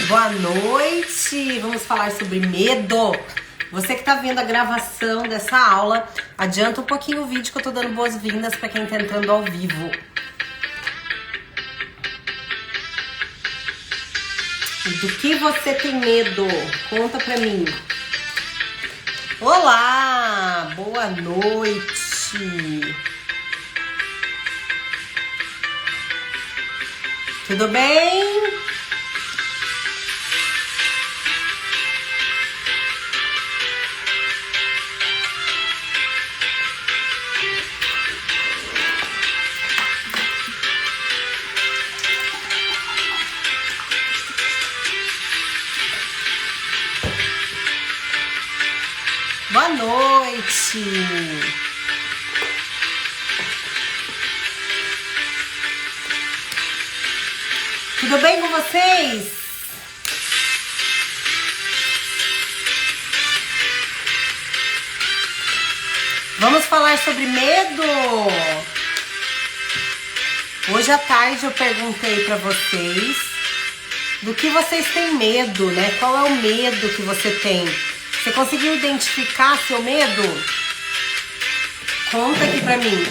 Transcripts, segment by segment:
Boa noite! Vamos falar sobre medo. Você que tá vendo a gravação dessa aula, adianta um pouquinho o vídeo que eu tô dando boas-vindas para quem tá entrando ao vivo. Do que você tem medo? Conta pra mim. Olá! Boa noite! Tudo bem? Boa noite! Tudo bem com vocês? Vamos falar sobre medo? Hoje à tarde eu perguntei pra vocês do que vocês têm medo, né? Qual é o medo que você tem? Você conseguiu identificar seu medo? Conta aqui pra mim.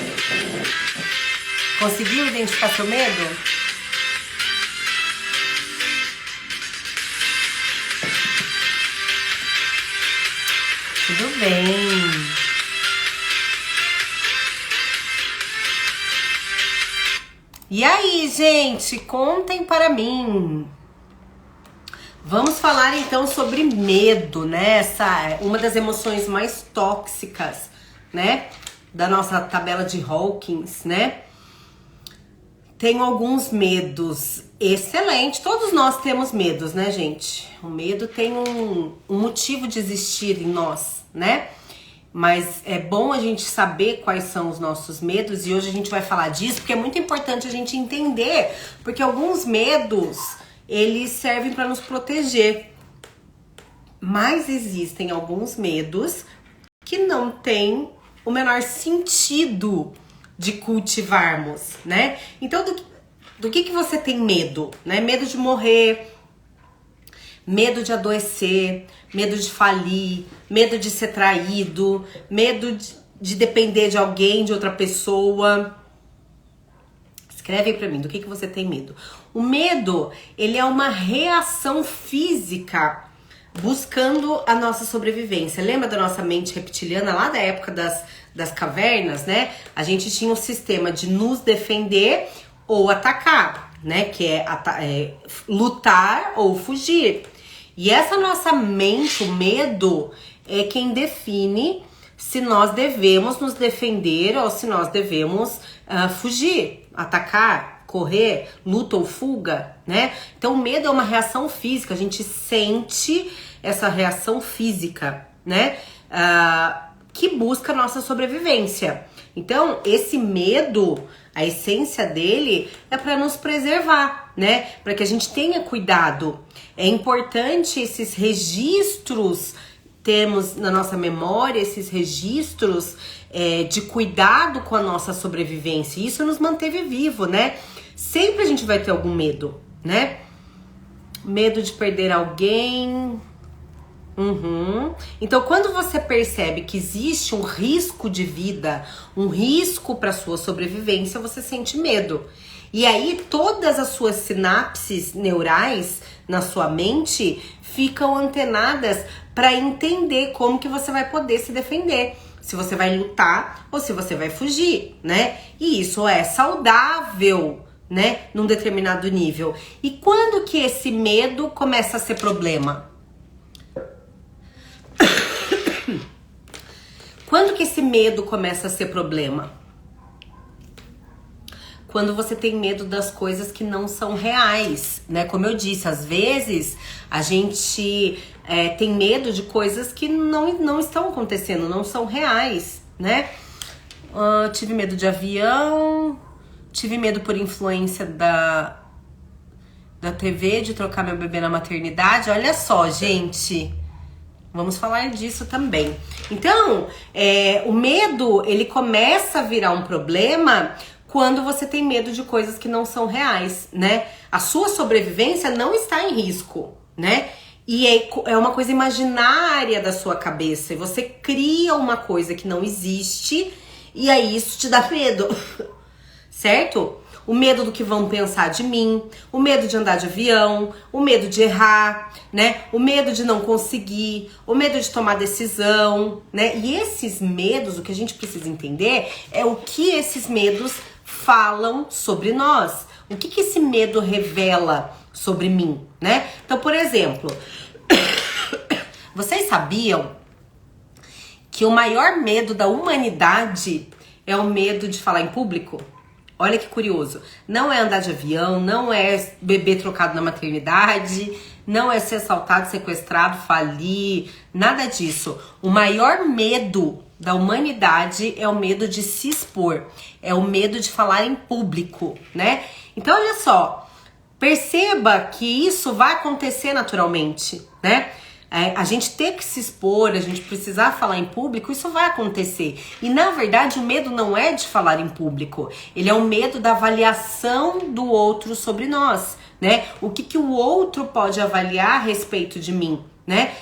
Conseguiu identificar seu medo? Tudo bem. E aí, gente? Contem para mim. Vamos falar então sobre medo, né? Essa é uma das emoções mais tóxicas, né? Da nossa tabela de Hawkins, né? Tenho alguns medos. Excelente. Todos nós temos medos, né, gente? O medo tem um motivo de existir em nós, né? Mas é bom a gente saber quais são os nossos medos e hoje a gente vai falar disso porque é muito importante a gente entender, porque alguns medos eles servem para nos proteger. Mas existem alguns medos que não têm o menor sentido de cultivarmos, né? Então, do que você tem medo, né? Medo de morrer, medo de adoecer, medo de falir, medo de ser traído, medo de depender de alguém, de outra pessoa. Escreve pra mim, do que você tem medo? O medo, ele é uma reação física buscando a nossa sobrevivência. Lembra da nossa mente reptiliana lá da época das cavernas, né? A gente tinha um sistema de nos defender ou atacar, né? Que é lutar ou fugir. E essa nossa mente, o medo, é quem define se nós devemos nos defender ou se nós devemos fugir, atacar, correr, luta ou fuga, né? Então o medo é uma reação física, a gente sente essa reação física, né? Que busca a nossa sobrevivência. Então esse medo, a essência dele é para nos preservar, né? Para que a gente tenha cuidado. É importante esses registros, termos na nossa memória esses registros de cuidado com a nossa sobrevivência. Isso nos manteve vivo, né? Sempre a gente vai ter algum medo, né? Medo de perder alguém. Então, quando você percebe que existe um risco de vida, um risco para sua sobrevivência, você sente medo. E aí, todas as suas sinapses neurais na sua mente ficam antenadas para entender como que você vai poder se defender. Se você vai lutar ou se você vai fugir, né? E isso é saudável, né? Num determinado nível. E quando que esse medo começa a ser problema? Quando que esse medo começa a ser problema? Quando você tem medo das coisas que não são reais, né? Como eu disse, às vezes a gente tem medo de coisas que não estão acontecendo, não são reais, né? Tive medo de avião, tive medo por influência da TV, de trocar meu bebê na maternidade. Olha só, gente... Vamos falar disso também. Então, o medo, ele começa a virar um problema quando você tem medo de coisas que não são reais, né? A sua sobrevivência não está em risco, né? E é uma coisa imaginária da sua cabeça. E você cria uma coisa que não existe e aí isso te dá medo, certo? O medo do que vão pensar de mim, o medo de andar de avião, o medo de errar, né? O medo de não conseguir, o medo de tomar decisão, né? E esses medos, o que a gente precisa entender é o que esses medos falam sobre nós. O que esse medo revela sobre mim, né? Então, por exemplo, vocês sabiam que o maior medo da humanidade é o medo de falar em público? Olha que curioso. Não é andar de avião, não é bebê trocado na maternidade, não é ser assaltado, sequestrado, falir, nada disso. O maior medo da humanidade é o medo de se expor, é o medo de falar em público, né? Então, olha só, perceba que isso vai acontecer naturalmente, né? A gente ter que se expor, a gente precisar falar em público, isso vai acontecer. E na verdade o medo não é de falar em público, ele é o medo da avaliação do outro sobre nós, né? O que o outro pode avaliar a respeito de mim, né?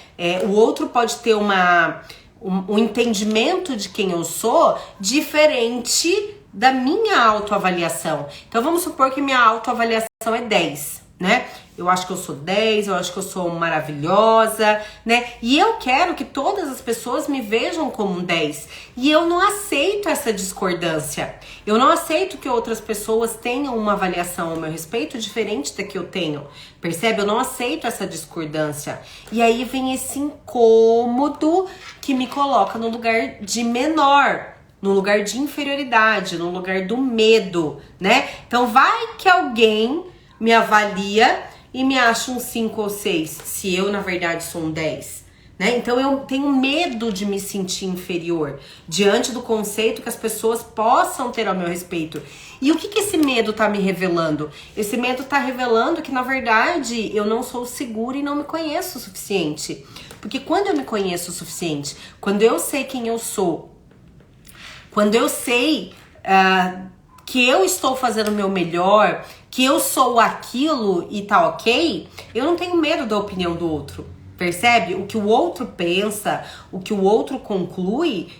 O outro pode ter um entendimento de quem eu sou diferente da minha autoavaliação. Então vamos supor que minha autoavaliação é 10, né? Eu acho que eu sou 10, eu acho que eu sou maravilhosa, né? E eu quero que todas as pessoas me vejam como um 10. E eu não aceito essa discordância. Eu não aceito que outras pessoas tenham uma avaliação ao meu respeito diferente da que eu tenho. Percebe? Eu não aceito essa discordância. E aí vem esse incômodo que me coloca no lugar de menor, no lugar de inferioridade, no lugar do medo, né? Então vai que alguém me avalia e me acha um 5 ou 6, se eu, na verdade, sou um 10, né? Então eu tenho medo de me sentir inferior diante do conceito que as pessoas possam ter ao meu respeito. E o que esse medo tá me revelando? Esse medo tá revelando que, na verdade, eu não sou segura e não me conheço o suficiente. Porque quando eu me conheço o suficiente, quando eu sei quem eu sou, quando eu sei que eu estou fazendo o meu melhor, que eu sou aquilo e tá ok, eu não tenho medo da opinião do outro, percebe? O que o outro pensa, o que o outro conclui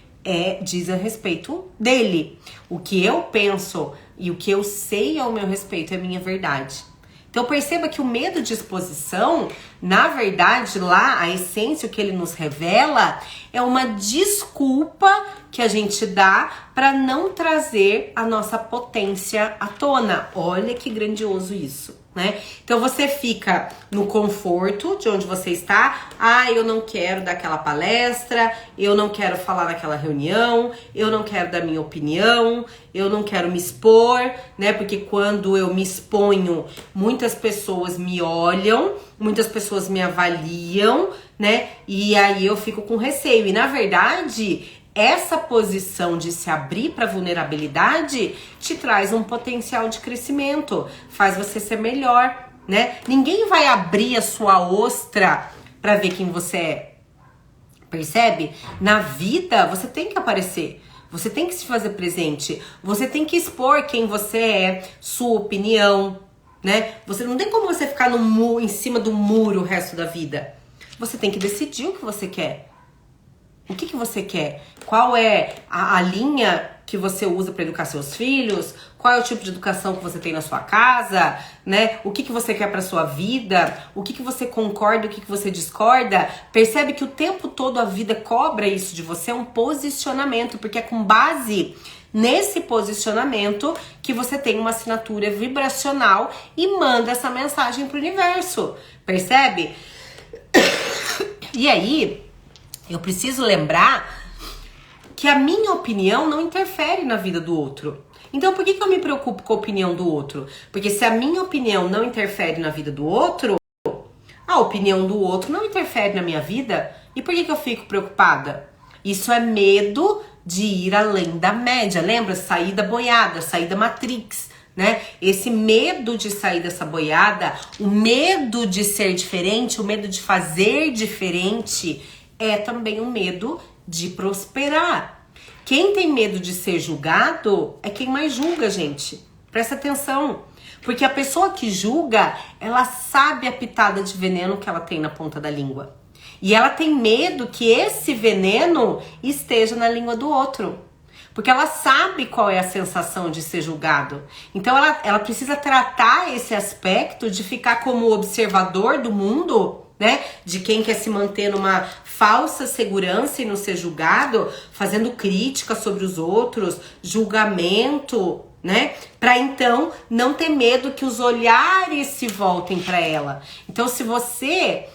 diz a respeito dele. O que eu penso e o que eu sei ao meu respeito é minha verdade. Então perceba que o medo de exposição, na verdade, lá, a essência, o que ele nos revela, é uma desculpa que a gente dá para não trazer a nossa potência à tona. Olha que grandioso isso, né? Então você fica no conforto de onde você está. Eu não quero dar aquela palestra, eu não quero falar naquela reunião, eu não quero dar minha opinião, eu não quero me expor, né? Porque quando eu me exponho, muitas pessoas me olham, muitas pessoas me avaliam, né? E aí eu fico com receio. E na verdade, essa posição de se abrir para vulnerabilidade te traz um potencial de crescimento, faz você ser melhor, né? Ninguém vai abrir a sua ostra para ver quem você é. Percebe? Na vida, você tem que aparecer. Você tem que se fazer presente. Você tem que expor quem você é, sua opinião, né? Você não tem como você ficar em cima do muro o resto da vida. Você tem que decidir o que você quer. O que você quer? Qual é a linha que você usa para educar seus filhos? Qual é o tipo de educação que você tem na sua casa, né? O que você quer para sua vida? O que você concorda, o que você discorda? Percebe que o tempo todo a vida cobra isso de você, é um posicionamento, porque é com base nesse posicionamento que você tem uma assinatura vibracional e manda essa mensagem pro universo. Percebe? E aí, eu preciso lembrar que a minha opinião não interfere na vida do outro. Então, por que eu me preocupo com a opinião do outro? Porque se a minha opinião não interfere na vida do outro, a opinião do outro não interfere na minha vida. E por que eu fico preocupada? Isso é medo de ir além da média. Lembra? Sair da boiada, sair da Matrix, né? Esse medo de sair dessa boiada, o medo de ser diferente, o medo de fazer diferente, é também um medo de prosperar. Quem tem medo de ser julgado é quem mais julga, gente. Presta atenção. Porque a pessoa que julga, ela sabe a pitada de veneno que ela tem na ponta da língua. E ela tem medo que esse veneno esteja na língua do outro. Porque ela sabe qual é a sensação de ser julgado. Então ela precisa tratar esse aspecto de ficar como observador do mundo, né? De quem quer se manter numa falsa segurança e não ser julgado, fazendo crítica sobre os outros, julgamento, né? Pra então não ter medo que os olhares se voltem pra ela. Então se você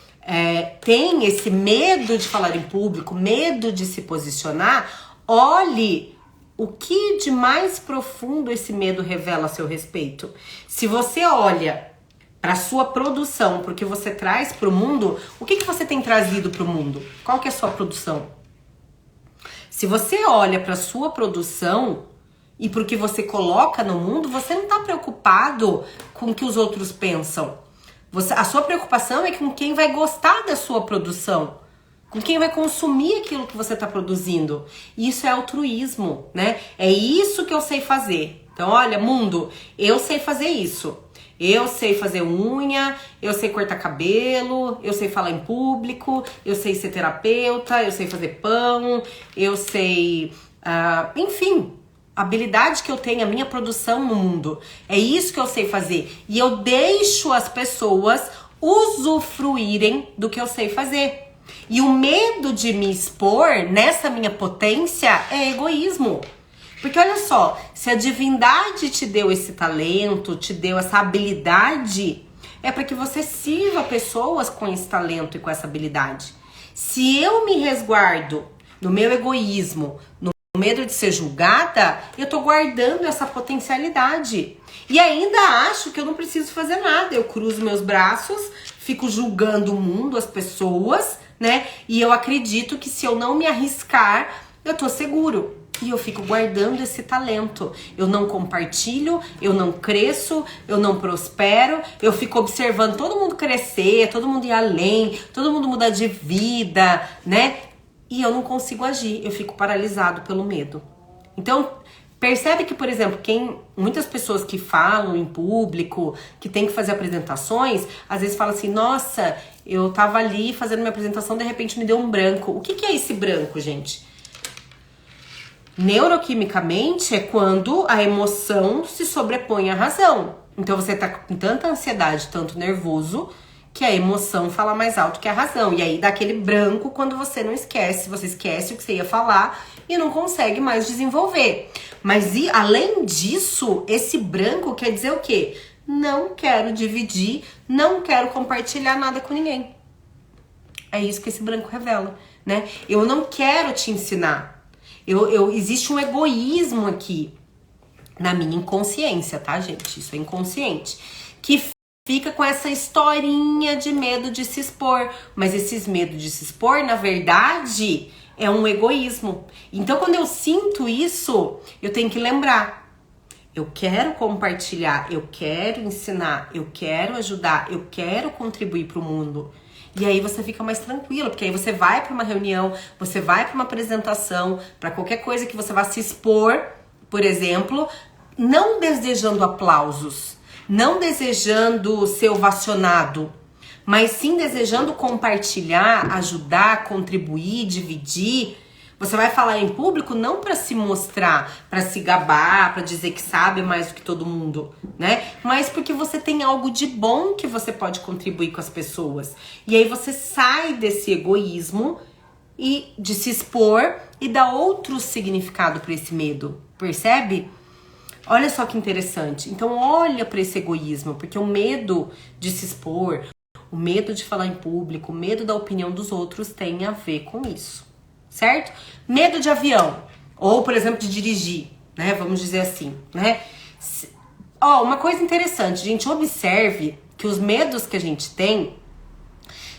tem esse medo de falar em público, medo de se posicionar, olhe o que de mais profundo esse medo revela a seu respeito. Se você olha para sua produção, porque você traz para o mundo, o que você tem trazido para o mundo? Qual que é a sua produção? Se você olha para sua produção e para o que você coloca no mundo, você não está preocupado com o que os outros pensam. A sua preocupação é com quem vai gostar da sua produção, com quem vai consumir aquilo que você está produzindo. Isso é altruísmo, né? É isso que eu sei fazer. Então, olha, mundo, eu sei fazer isso. Eu sei fazer unha, eu sei cortar cabelo, eu sei falar em público, eu sei ser terapeuta, eu sei fazer pão, eu sei... enfim, a habilidade que eu tenho, a minha produção no mundo. É isso que eu sei fazer. E eu deixo as pessoas usufruírem do que eu sei fazer. E o medo de me expor nessa minha potência é egoísmo. Porque olha só, se a divindade te deu esse talento, te deu essa habilidade, é para que você sirva pessoas com esse talento e com essa habilidade. Se eu me resguardo no meu egoísmo, no medo de ser julgada, eu tô guardando essa potencialidade. E ainda acho que eu não preciso fazer nada. Eu cruzo meus braços, fico julgando o mundo, as pessoas, né? E eu acredito que se eu não me arriscar, eu tô seguro. E eu fico guardando esse talento. Eu não compartilho, eu não cresço, eu não prospero. Eu fico observando todo mundo crescer, todo mundo ir além, todo mundo mudar de vida, né? E eu não consigo agir, eu fico paralisado pelo medo. Então, percebe que, por exemplo, muitas pessoas que falam em público, que tem que fazer apresentações, às vezes falam assim, nossa, eu tava ali fazendo minha apresentação, de repente me deu um branco. O que é esse branco, gente? Neuroquimicamente é quando a emoção se sobrepõe à razão. Então você tá com tanta ansiedade, tanto nervoso, que a emoção fala mais alto que a razão. E aí dá aquele branco quando você não esquece, você esquece o que você ia falar e não consegue mais desenvolver. Mas além disso, esse branco quer dizer o quê? Não quero dividir, não quero compartilhar nada com ninguém. É isso que esse branco revela, né? Eu não quero te ensinar. Existe um egoísmo aqui na minha inconsciência, tá, gente? Isso é inconsciente. Que fica com essa historinha de medo de se expor. Mas esse medo de se expor, na verdade, é um egoísmo. Então, quando eu sinto isso, eu tenho que lembrar. Eu quero compartilhar, eu quero ensinar, eu quero ajudar, eu quero contribuir para o mundo. E aí você fica mais tranquilo, porque aí você vai para uma reunião, você vai para uma apresentação, para qualquer coisa que você vá se expor, por exemplo, não desejando aplausos, não desejando ser ovacionado, mas sim desejando compartilhar, ajudar, contribuir, dividir. Você vai falar em público não para se mostrar, para se gabar, para dizer que sabe mais do que todo mundo, né? Mas porque você tem algo de bom que você pode contribuir com as pessoas. E aí você sai desse egoísmo e de se expor e dá outro significado para esse medo, percebe? Olha só que interessante. Então olha para esse egoísmo, porque o medo de se expor, o medo de falar em público, o medo da opinião dos outros tem a ver com isso. Certo? Medo de avião, ou por exemplo de dirigir, né? Vamos dizer assim, né? Uma coisa interessante, gente, observe que os medos que a gente tem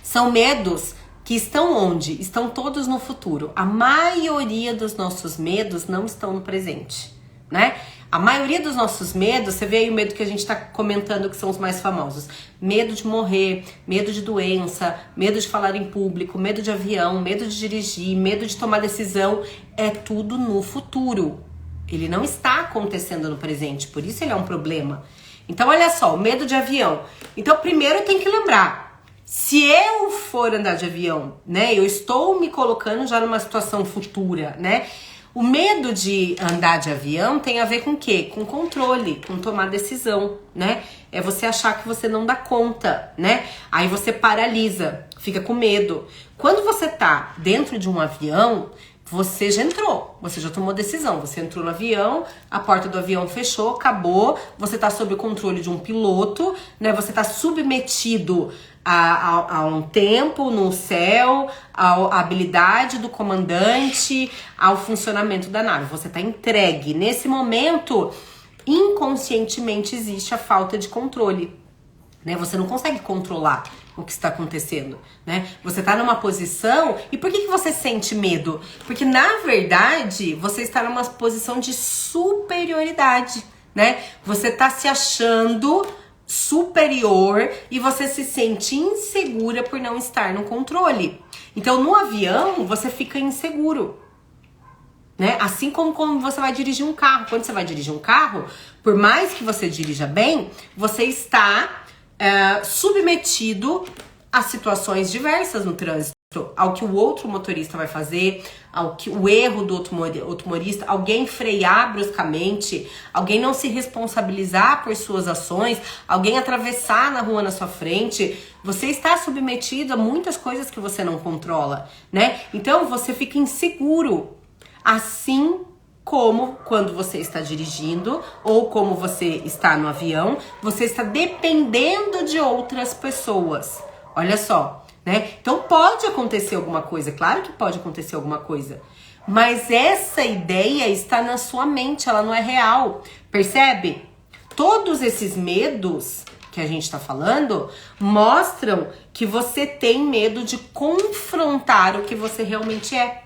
são medos que estão onde? Estão todos no futuro. A maioria dos nossos medos não estão no presente, né? A maioria dos nossos medos, você vê aí o medo que a gente tá comentando que são os mais famosos. Medo de morrer, medo de doença, medo de falar em público, medo de avião, medo de dirigir, medo de tomar decisão. É tudo no futuro. Ele não está acontecendo no presente, por isso ele é um problema. Então, olha só, o medo de avião. Então, primeiro tem que lembrar, se eu for andar de avião, né, eu estou me colocando já numa situação futura, né? O medo de andar de avião tem a ver com o quê? Com controle, com tomar decisão, né? É você achar que você não dá conta, né? Aí você paralisa, fica com medo. Quando você tá dentro de um avião, você já entrou, você já tomou decisão, você entrou no avião, a porta do avião fechou, acabou, você tá sob o controle de um piloto, né? Você tá submetido a um tempo no céu, à habilidade do comandante, ao funcionamento da nave. Você tá entregue. Nesse momento, inconscientemente existe a falta de controle, né? Você não consegue controlar o que está acontecendo, né? Você tá numa posição... E por que você sente medo? Porque, na verdade, você está numa posição de superioridade, né? Você tá se achando superior e você se sente insegura por não estar no controle. Então, no avião, você fica inseguro, né? Assim como quando você vai dirigir um carro. Quando você vai dirigir um carro, por mais que você dirija bem, você está submetido a situações diversas no trânsito, ao que o outro motorista vai fazer, ao que o erro do outro motorista, alguém frear bruscamente, alguém não se responsabilizar por suas ações, alguém atravessar na rua na sua frente. Você está submetido a muitas coisas que você não controla, né? Então você fica inseguro, assim como quando você está dirigindo ou como você está no avião, você está dependendo de outras pessoas. Olha só, né? Então pode acontecer alguma coisa, claro que pode acontecer alguma coisa, mas essa ideia está na sua mente, ela não é real, percebe? Todos esses medos que a gente está falando mostram que você tem medo de confrontar o que você realmente é.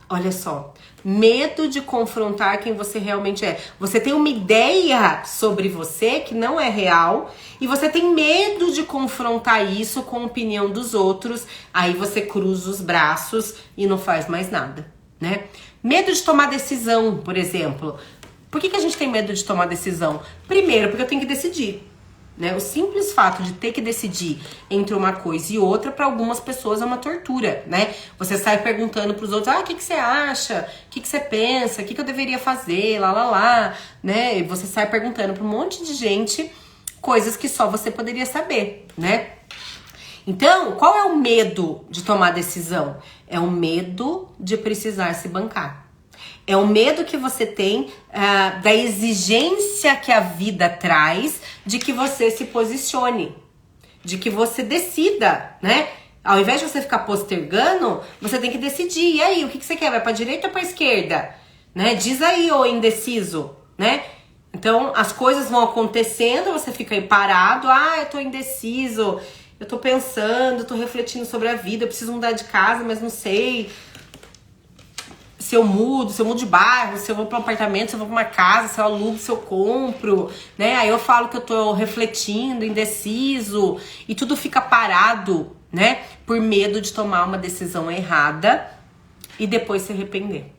Olha só, medo de confrontar quem você realmente é. Você tem uma ideia sobre você que não é real e você tem medo de confrontar isso com a opinião dos outros. Aí você cruza os braços e não faz mais nada, né? Medo de tomar decisão, por exemplo. Por que a gente tem medo de tomar decisão? Primeiro, porque eu tenho que decidir. Né? O simples fato de ter que decidir entre uma coisa e outra, para algumas pessoas é uma tortura, né? Você sai perguntando pros outros, o que você acha? O que você pensa? O que eu deveria fazer? Né? E você sai perguntando pra um monte de gente coisas que só você poderia saber, né? Então, qual é o medo de tomar decisão? É o medo de precisar se bancar. É o medo que você tem da exigência que a vida traz de que você se posicione, de que você decida, né? Ao invés de você ficar postergando, você tem que decidir. E aí, o que você quer? Vai pra direita ou pra esquerda? Né? Diz aí, ô indeciso, né? Então, as coisas vão acontecendo, você fica aí parado. Eu tô indeciso, eu tô pensando, tô refletindo sobre a vida, eu preciso mudar de casa, mas não sei... Se eu mudo de bairro, se eu vou para um apartamento, se eu vou para uma casa, se eu alugo, se eu compro, né? Aí eu falo que eu tô refletindo, indeciso, e tudo fica parado, né? Por medo de tomar uma decisão errada e depois se arrepender.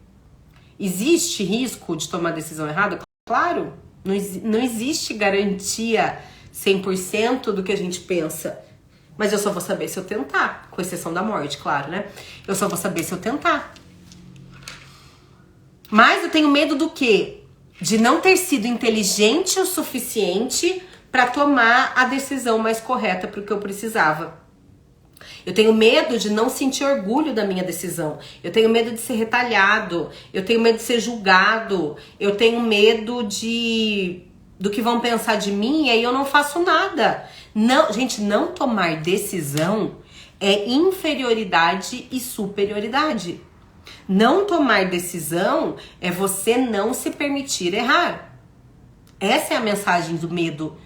Existe risco de tomar decisão errada? Claro, não existe garantia 100% do que a gente pensa. Mas eu só vou saber se eu tentar, com exceção da morte, claro, né? Eu só vou saber se eu tentar. Mas eu tenho medo do quê? De não ter sido inteligente o suficiente para tomar a decisão mais correta para o que eu precisava. Eu tenho medo de não sentir orgulho da minha decisão. Eu tenho medo de ser retalhado. Eu tenho medo de ser julgado. Eu tenho medo do que vão pensar de mim e aí eu não faço nada. Não, gente, não tomar decisão é inferioridade e superioridade. Não tomar decisão é você não se permitir errar. Essa é a mensagem do medo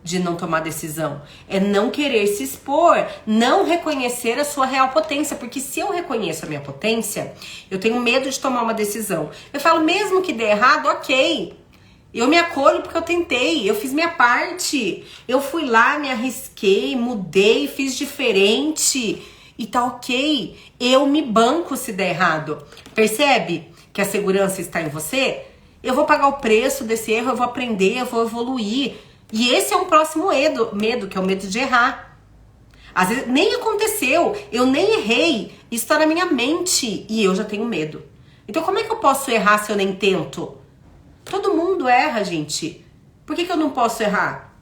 de não tomar decisão. É não querer se expor, não reconhecer a sua real potência. Porque se eu reconheço a minha potência, eu tenho medo de tomar uma decisão. Eu falo, mesmo que dê errado, ok. Eu me acolho porque eu tentei, eu fiz minha parte. Eu fui lá, me arrisquei, mudei, fiz diferente. E tá ok, eu me banco se der errado. Percebe que a segurança está em você? Eu vou pagar o preço desse erro, eu vou aprender, eu vou evoluir. E esse é um próximo medo, que é o medo de errar. Às vezes nem aconteceu, eu nem errei, isso tá na minha mente e eu já tenho medo. Então como é que eu posso errar se eu nem tento? Todo mundo erra, gente. Por que eu não posso errar?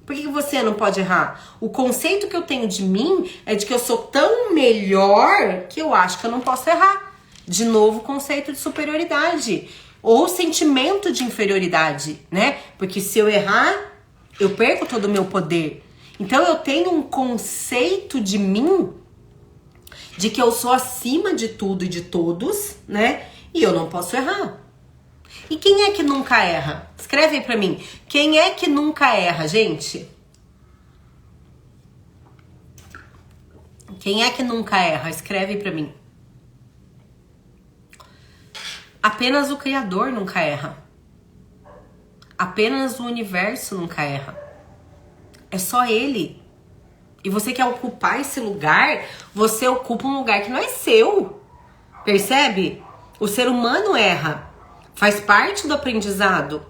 Por que você não pode errar? O conceito que eu tenho de mim é de que eu sou tão melhor que eu acho que eu não posso errar. De novo, conceito de superioridade. Ou sentimento de inferioridade, né? Porque se eu errar, eu perco todo o meu poder. Então eu tenho um conceito de mim de que eu sou acima de tudo e de todos, né? E eu não posso errar. E quem é que nunca erra? Escreve aí pra mim. Quem é que nunca erra, gente? Quem é que nunca erra? Escreve aí pra mim. Apenas o Criador nunca erra. Apenas o universo nunca erra. É só Ele. E você quer ocupar esse lugar, você ocupa um lugar que não é seu. Percebe? O ser humano erra. Faz parte do aprendizado.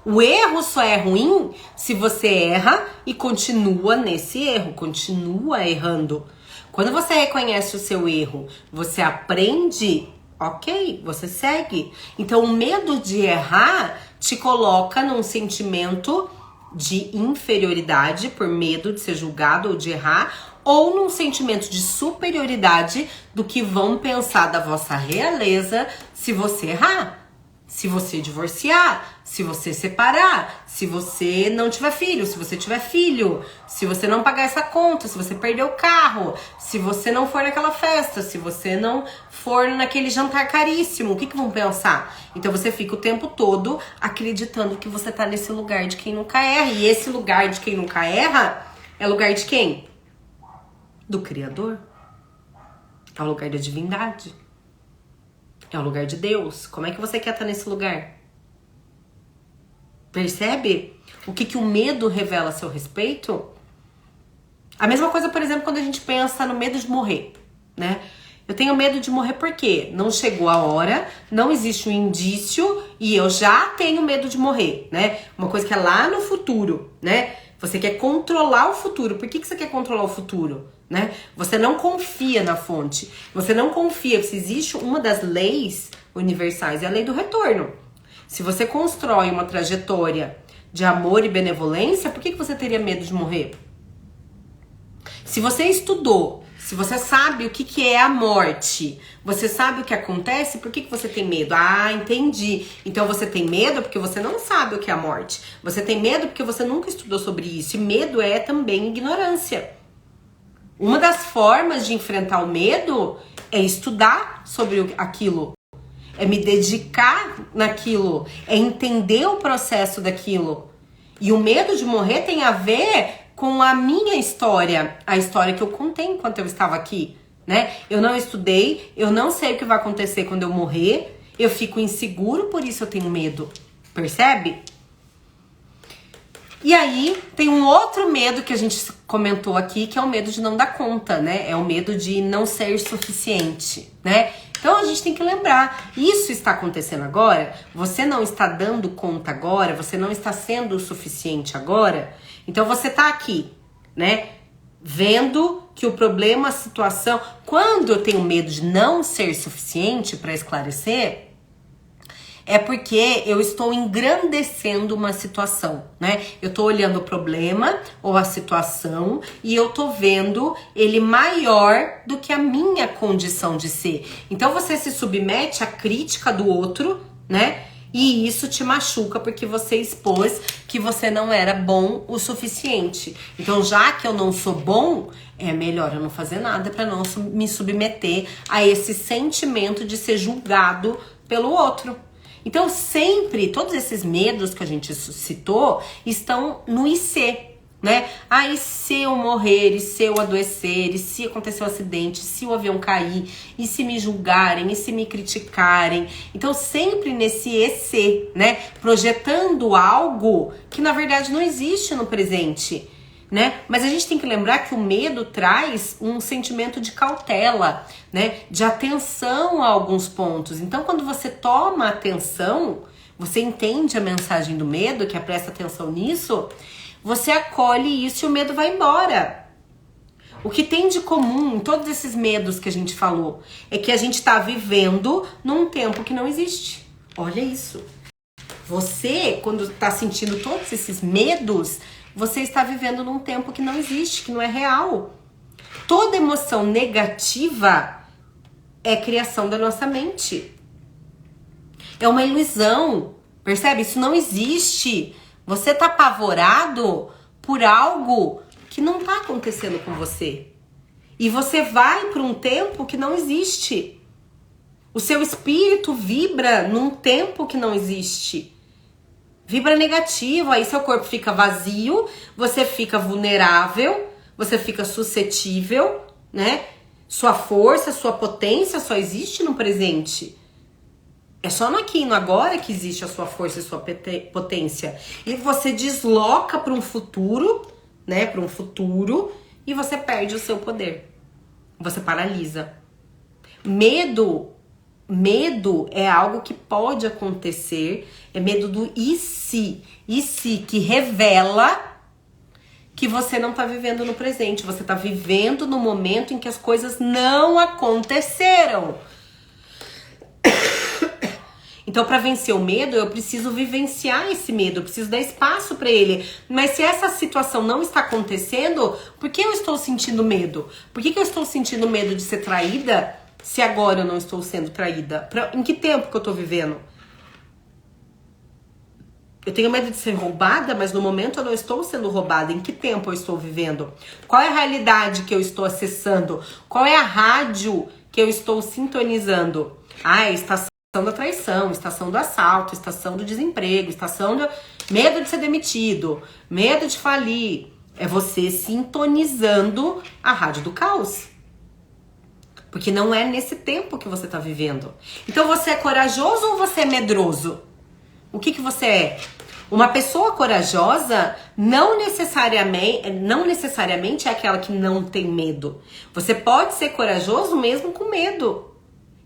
O erro só é ruim se você erra e continua nesse erro, continua errando. Quando você reconhece o seu erro, você aprende, ok, você segue. Então o medo de errar te coloca num sentimento de inferioridade por medo de ser julgado ou de errar, ou num sentimento de superioridade do que vão pensar da vossa realeza se você errar. Se você divorciar, se você separar, se você não tiver filho, se você tiver filho, se você não pagar essa conta, se você perder o carro, se você não for naquela festa, se você não for naquele jantar caríssimo, o que vão pensar? Então você fica o tempo todo acreditando que você tá nesse lugar de quem nunca erra. E esse lugar de quem nunca erra é lugar de quem? Do Criador. É o lugar da divindade. É o lugar de Deus. Como é que você quer estar nesse lugar? Percebe o que o medo revela a seu respeito? A mesma coisa, por exemplo, quando a gente pensa no medo de morrer, né? Eu tenho medo de morrer porque não chegou a hora, não existe um indício e eu já tenho medo de morrer, né? Uma coisa que é lá no futuro, né? Você quer controlar o futuro. Por que você quer controlar o futuro? Né? Você não confia na fonte. Você não confia. Se existe uma das leis universais, é a lei do retorno. Se você constrói uma trajetória de amor e benevolência, por que você teria medo de morrer? Se você estudou, se você sabe o que é a morte, você sabe o que acontece, por que você tem medo? Ah, entendi. Então você tem medo porque você não sabe o que é a morte. Você tem medo porque você nunca estudou sobre isso. E medo é também ignorância. Uma das formas de enfrentar o medo é estudar sobre aquilo, é me dedicar naquilo, é entender o processo daquilo. E o medo de morrer tem a ver com a minha história, a história que eu contei enquanto eu estava aqui, né? Eu não estudei, eu não sei o que vai acontecer quando eu morrer, eu fico inseguro, por isso eu tenho medo, percebe? E aí, tem um outro medo que a gente comentou aqui, que é o medo de não dar conta, né? É o medo de não ser suficiente, né? Então, a gente tem que lembrar, isso está acontecendo agora, você não está dando conta agora, você não está sendo o suficiente agora. Então, você tá aqui, né? Vendo que o problema, a situação... Quando eu tenho medo de não ser suficiente, para esclarecer... é porque eu estou engrandecendo uma situação, né? Eu estou olhando o problema ou a situação e eu estou vendo ele maior do que a minha condição de ser. Então você se submete à crítica do outro, né? E isso te machuca porque você expôs que você não era bom o suficiente. Então, já que eu não sou bom, é melhor eu não fazer nada para não me submeter a esse sentimento de ser julgado pelo outro. Então, sempre, todos esses medos que a gente citou estão no IC, né? Ah, e se eu morrer, e se eu adoecer, e se acontecer um acidente, e se o avião cair, e se me julgarem, e se me criticarem. Então, sempre nesse EC, né? Projetando algo que, na verdade, não existe no presente, né? Mas a gente tem que lembrar que o medo traz um sentimento de cautela, né? De atenção a alguns pontos. Então, quando você toma atenção, você entende a mensagem do medo, que é presta atenção nisso, você acolhe isso e o medo vai embora. O que tem de comum em todos esses medos que a gente falou é que a gente está vivendo num tempo que não existe. Olha isso. Você, quando está sentindo todos esses medos, você está vivendo num tempo que não existe, que não é real. Toda emoção negativa é criação da nossa mente. É uma ilusão, percebe? Isso não existe. Você tá apavorado por algo que não tá acontecendo com você. E você vai para um tempo que não existe. O seu espírito vibra num tempo que não existe. Vibra negativo, aí seu corpo fica vazio, você fica vulnerável, você fica suscetível, né? Sua força, sua potência só existe no presente. É só no aqui e no agora que existe a sua força e sua potência. E você desloca para um futuro, né? Para um futuro e você perde o seu poder. Você paralisa. Medo é algo que pode acontecer. É medo do e se. E se que revela que você não tá vivendo no presente. Você tá vivendo no momento em que as coisas não aconteceram. Então, para vencer o medo, eu preciso vivenciar esse medo, eu preciso dar espaço para ele. Mas se essa situação não está acontecendo, por que eu estou sentindo medo? Por que eu estou sentindo medo de ser traída se agora eu não estou sendo traída? Em que tempo que eu estou vivendo? Eu tenho medo de ser roubada, mas no momento eu não estou sendo roubada. Em que tempo eu estou vivendo? Qual é a realidade que eu estou acessando? Qual é a rádio que eu estou sintonizando? Ah, estação da traição, estação do assalto, estação do desemprego, estação do medo de ser demitido, medo de falir. É você sintonizando a rádio do caos. Porque não é nesse tempo que você está vivendo. Então você é corajoso ou você é medroso? O que você é? Uma pessoa corajosa não necessariamente é aquela que não tem medo. Você pode ser corajoso mesmo com medo.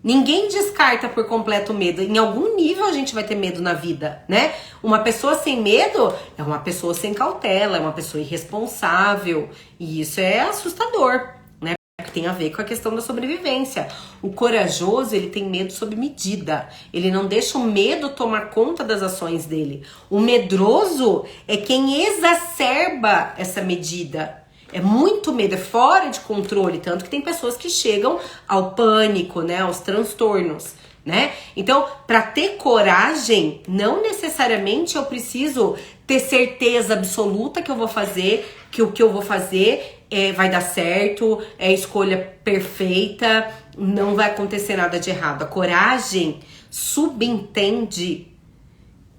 Ninguém descarta por completo o medo. Em algum nível a gente vai ter medo na vida, né? Uma pessoa sem medo é uma pessoa sem cautela, é uma pessoa irresponsável. E isso é assustador, né? Que tem a ver com a questão da sobrevivência. O corajoso, ele tem medo sob medida. Ele não deixa o medo tomar conta das ações dele. O medroso é quem exacerba essa medida. É muito medo, é fora de controle, tanto que tem pessoas que chegam ao pânico, né, aos transtornos, né? Então, para ter coragem, não necessariamente eu preciso ter certeza absoluta que eu vou fazer, que o que eu vou fazer vai dar certo, é a escolha perfeita, não vai acontecer nada de errado. A coragem subentende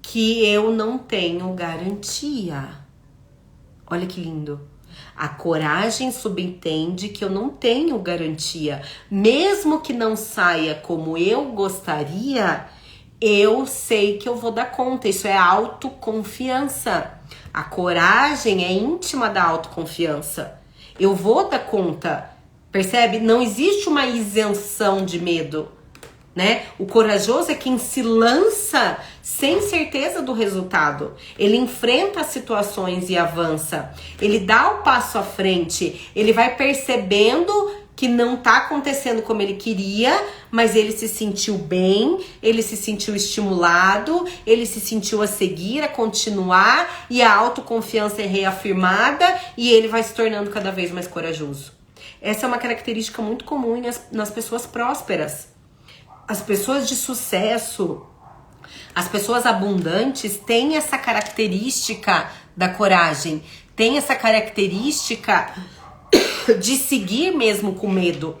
que eu não tenho garantia. Olha que lindo. A coragem subentende que eu não tenho garantia. Mesmo que não saia como eu gostaria, eu sei que eu vou dar conta. Isso é autoconfiança. A coragem é íntima da autoconfiança. Eu vou dar conta. Percebe? Não existe uma isenção de medo, né? O corajoso é quem se lança sem certeza do resultado. Ele enfrenta as situações e avança. Ele dá o passo à frente. Ele vai percebendo que não tá acontecendo como ele queria, mas ele se sentiu bem, ele se sentiu estimulado, ele se sentiu a seguir, a continuar, e a autoconfiança é reafirmada e ele vai se tornando cada vez mais corajoso. Essa é uma característica muito comum nas pessoas prósperas. As pessoas de sucesso, as pessoas abundantes têm essa característica da coragem, têm essa característica de seguir mesmo com medo,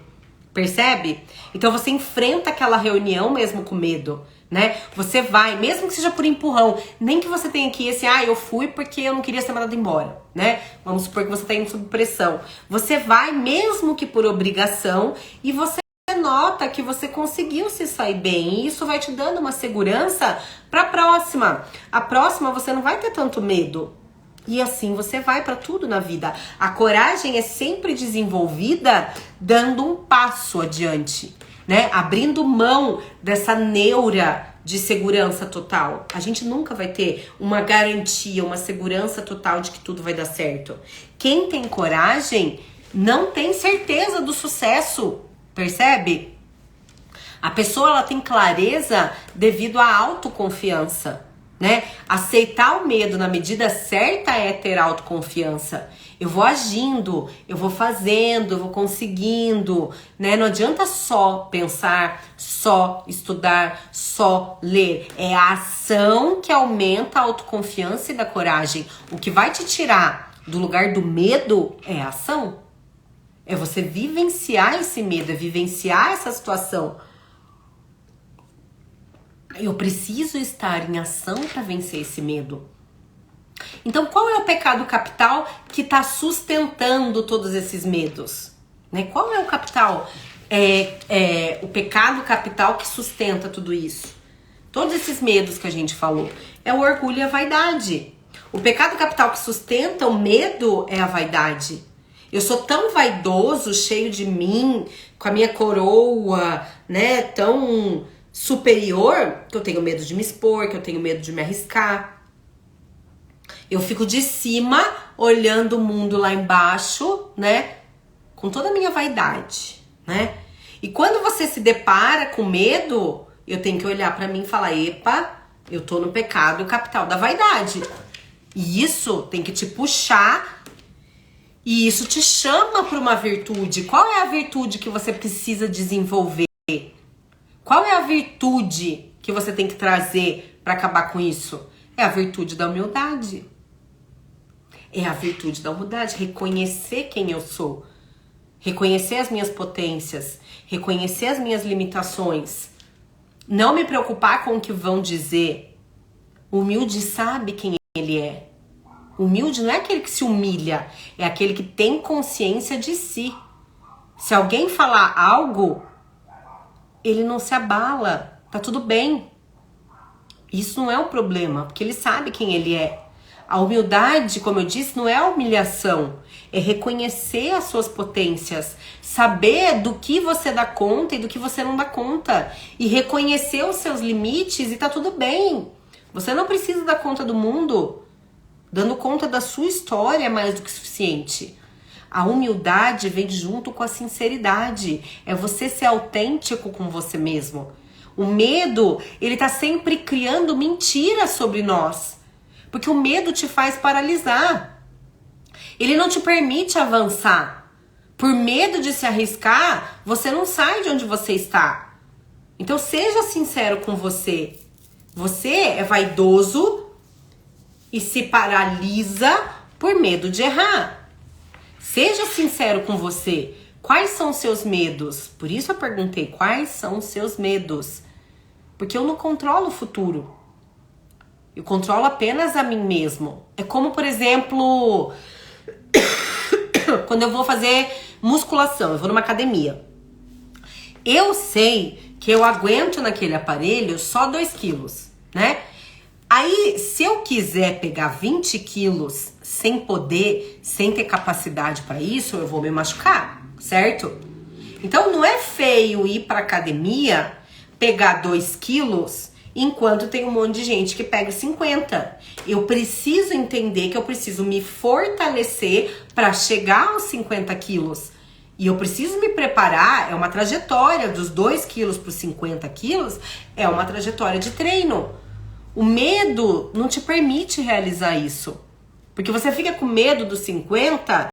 percebe? Então você enfrenta aquela reunião mesmo com medo, né? Você vai, mesmo que seja por empurrão, nem que você tenha que ir assim, eu fui porque eu não queria ser mandado embora, né? Vamos supor que você tá indo sob pressão. Você vai mesmo que por obrigação e você nota que você conseguiu se sair bem, e isso vai te dando uma segurança para a próxima. A próxima você não vai ter tanto medo. E assim você vai para tudo na vida. A coragem é sempre desenvolvida dando um passo adiante, né? Abrindo mão dessa neura de segurança total. A gente nunca vai ter uma garantia, uma segurança total de que tudo vai dar certo. Quem tem coragem não tem certeza do sucesso, percebe? A pessoa, ela tem clareza devido à autoconfiança, né? Aceitar o medo na medida certa é ter autoconfiança. Eu vou agindo, eu vou fazendo, eu vou conseguindo, né? Não adianta só pensar, só estudar, só ler. É a ação que aumenta a autoconfiança e da coragem. O que vai te tirar do lugar do medo é a ação. É você vivenciar esse medo, é vivenciar essa situação. Eu preciso estar em ação para vencer esse medo. Então, qual é o pecado capital que está sustentando todos esses medos? Né? Qual é o capital? O pecado capital que sustenta tudo isso? Todos esses medos que a gente falou. É o orgulho e a vaidade. O pecado capital que sustenta o medo é a vaidade. Eu sou tão vaidoso, cheio de mim, com a minha coroa, né, tão superior, que eu tenho medo de me expor, que eu tenho medo de me arriscar. Eu fico de cima, olhando o mundo lá embaixo, né? Com toda a minha vaidade, né? E quando você se depara com medo, eu tenho que olhar pra mim e falar, epa, eu tô no pecado capital da vaidade. E isso tem que te puxar, e isso te chama pra uma virtude. Qual é a virtude que você precisa desenvolver? Qual é a virtude que você tem que trazer pra acabar com isso? É a virtude da humildade. É a virtude da humildade, reconhecer quem eu sou, reconhecer as minhas potências, reconhecer as minhas limitações, não me preocupar com o que vão dizer. O humilde sabe quem ele é. O humilde não é aquele que se humilha, é aquele que tem consciência de si. Se alguém falar algo, ele não se abala, tá tudo bem. Isso não é um problema, porque ele sabe quem ele é. A humildade, como eu disse, não é a humilhação. É reconhecer as suas potências. Saber do que você dá conta e do que você não dá conta. E reconhecer os seus limites e tá tudo bem. Você não precisa dar conta do mundo. Dando conta da sua história é mais do que suficiente. A humildade vem junto com a sinceridade. É você ser autêntico com você mesmo. O medo, ele tá sempre criando mentiras sobre nós. Porque o medo te faz paralisar. Ele não te permite avançar. Por medo de se arriscar, você não sai de onde você está. Então seja sincero com você. Você é vaidoso e se paralisa por medo de errar. Seja sincero com você. Quais são os seus medos? Por isso eu perguntei, quais são os seus medos? Porque eu não controlo o futuro. Eu controlo apenas a mim mesmo. É como, por exemplo, quando eu vou fazer musculação, eu vou numa academia. Eu sei que eu aguento naquele aparelho só 2 quilos, né? Aí, se eu quiser pegar 20 quilos sem poder, sem ter capacidade para isso, eu vou me machucar, certo? Então, não é feio ir pra academia, pegar 2 quilos, enquanto tem um monte de gente que pega 50. Eu preciso entender que eu preciso me fortalecer para chegar aos 50 quilos. E eu preciso me preparar, é uma trajetória dos 2 quilos para os 50 quilos, é uma trajetória de treino. O medo não te permite realizar isso. Porque você fica com medo dos 50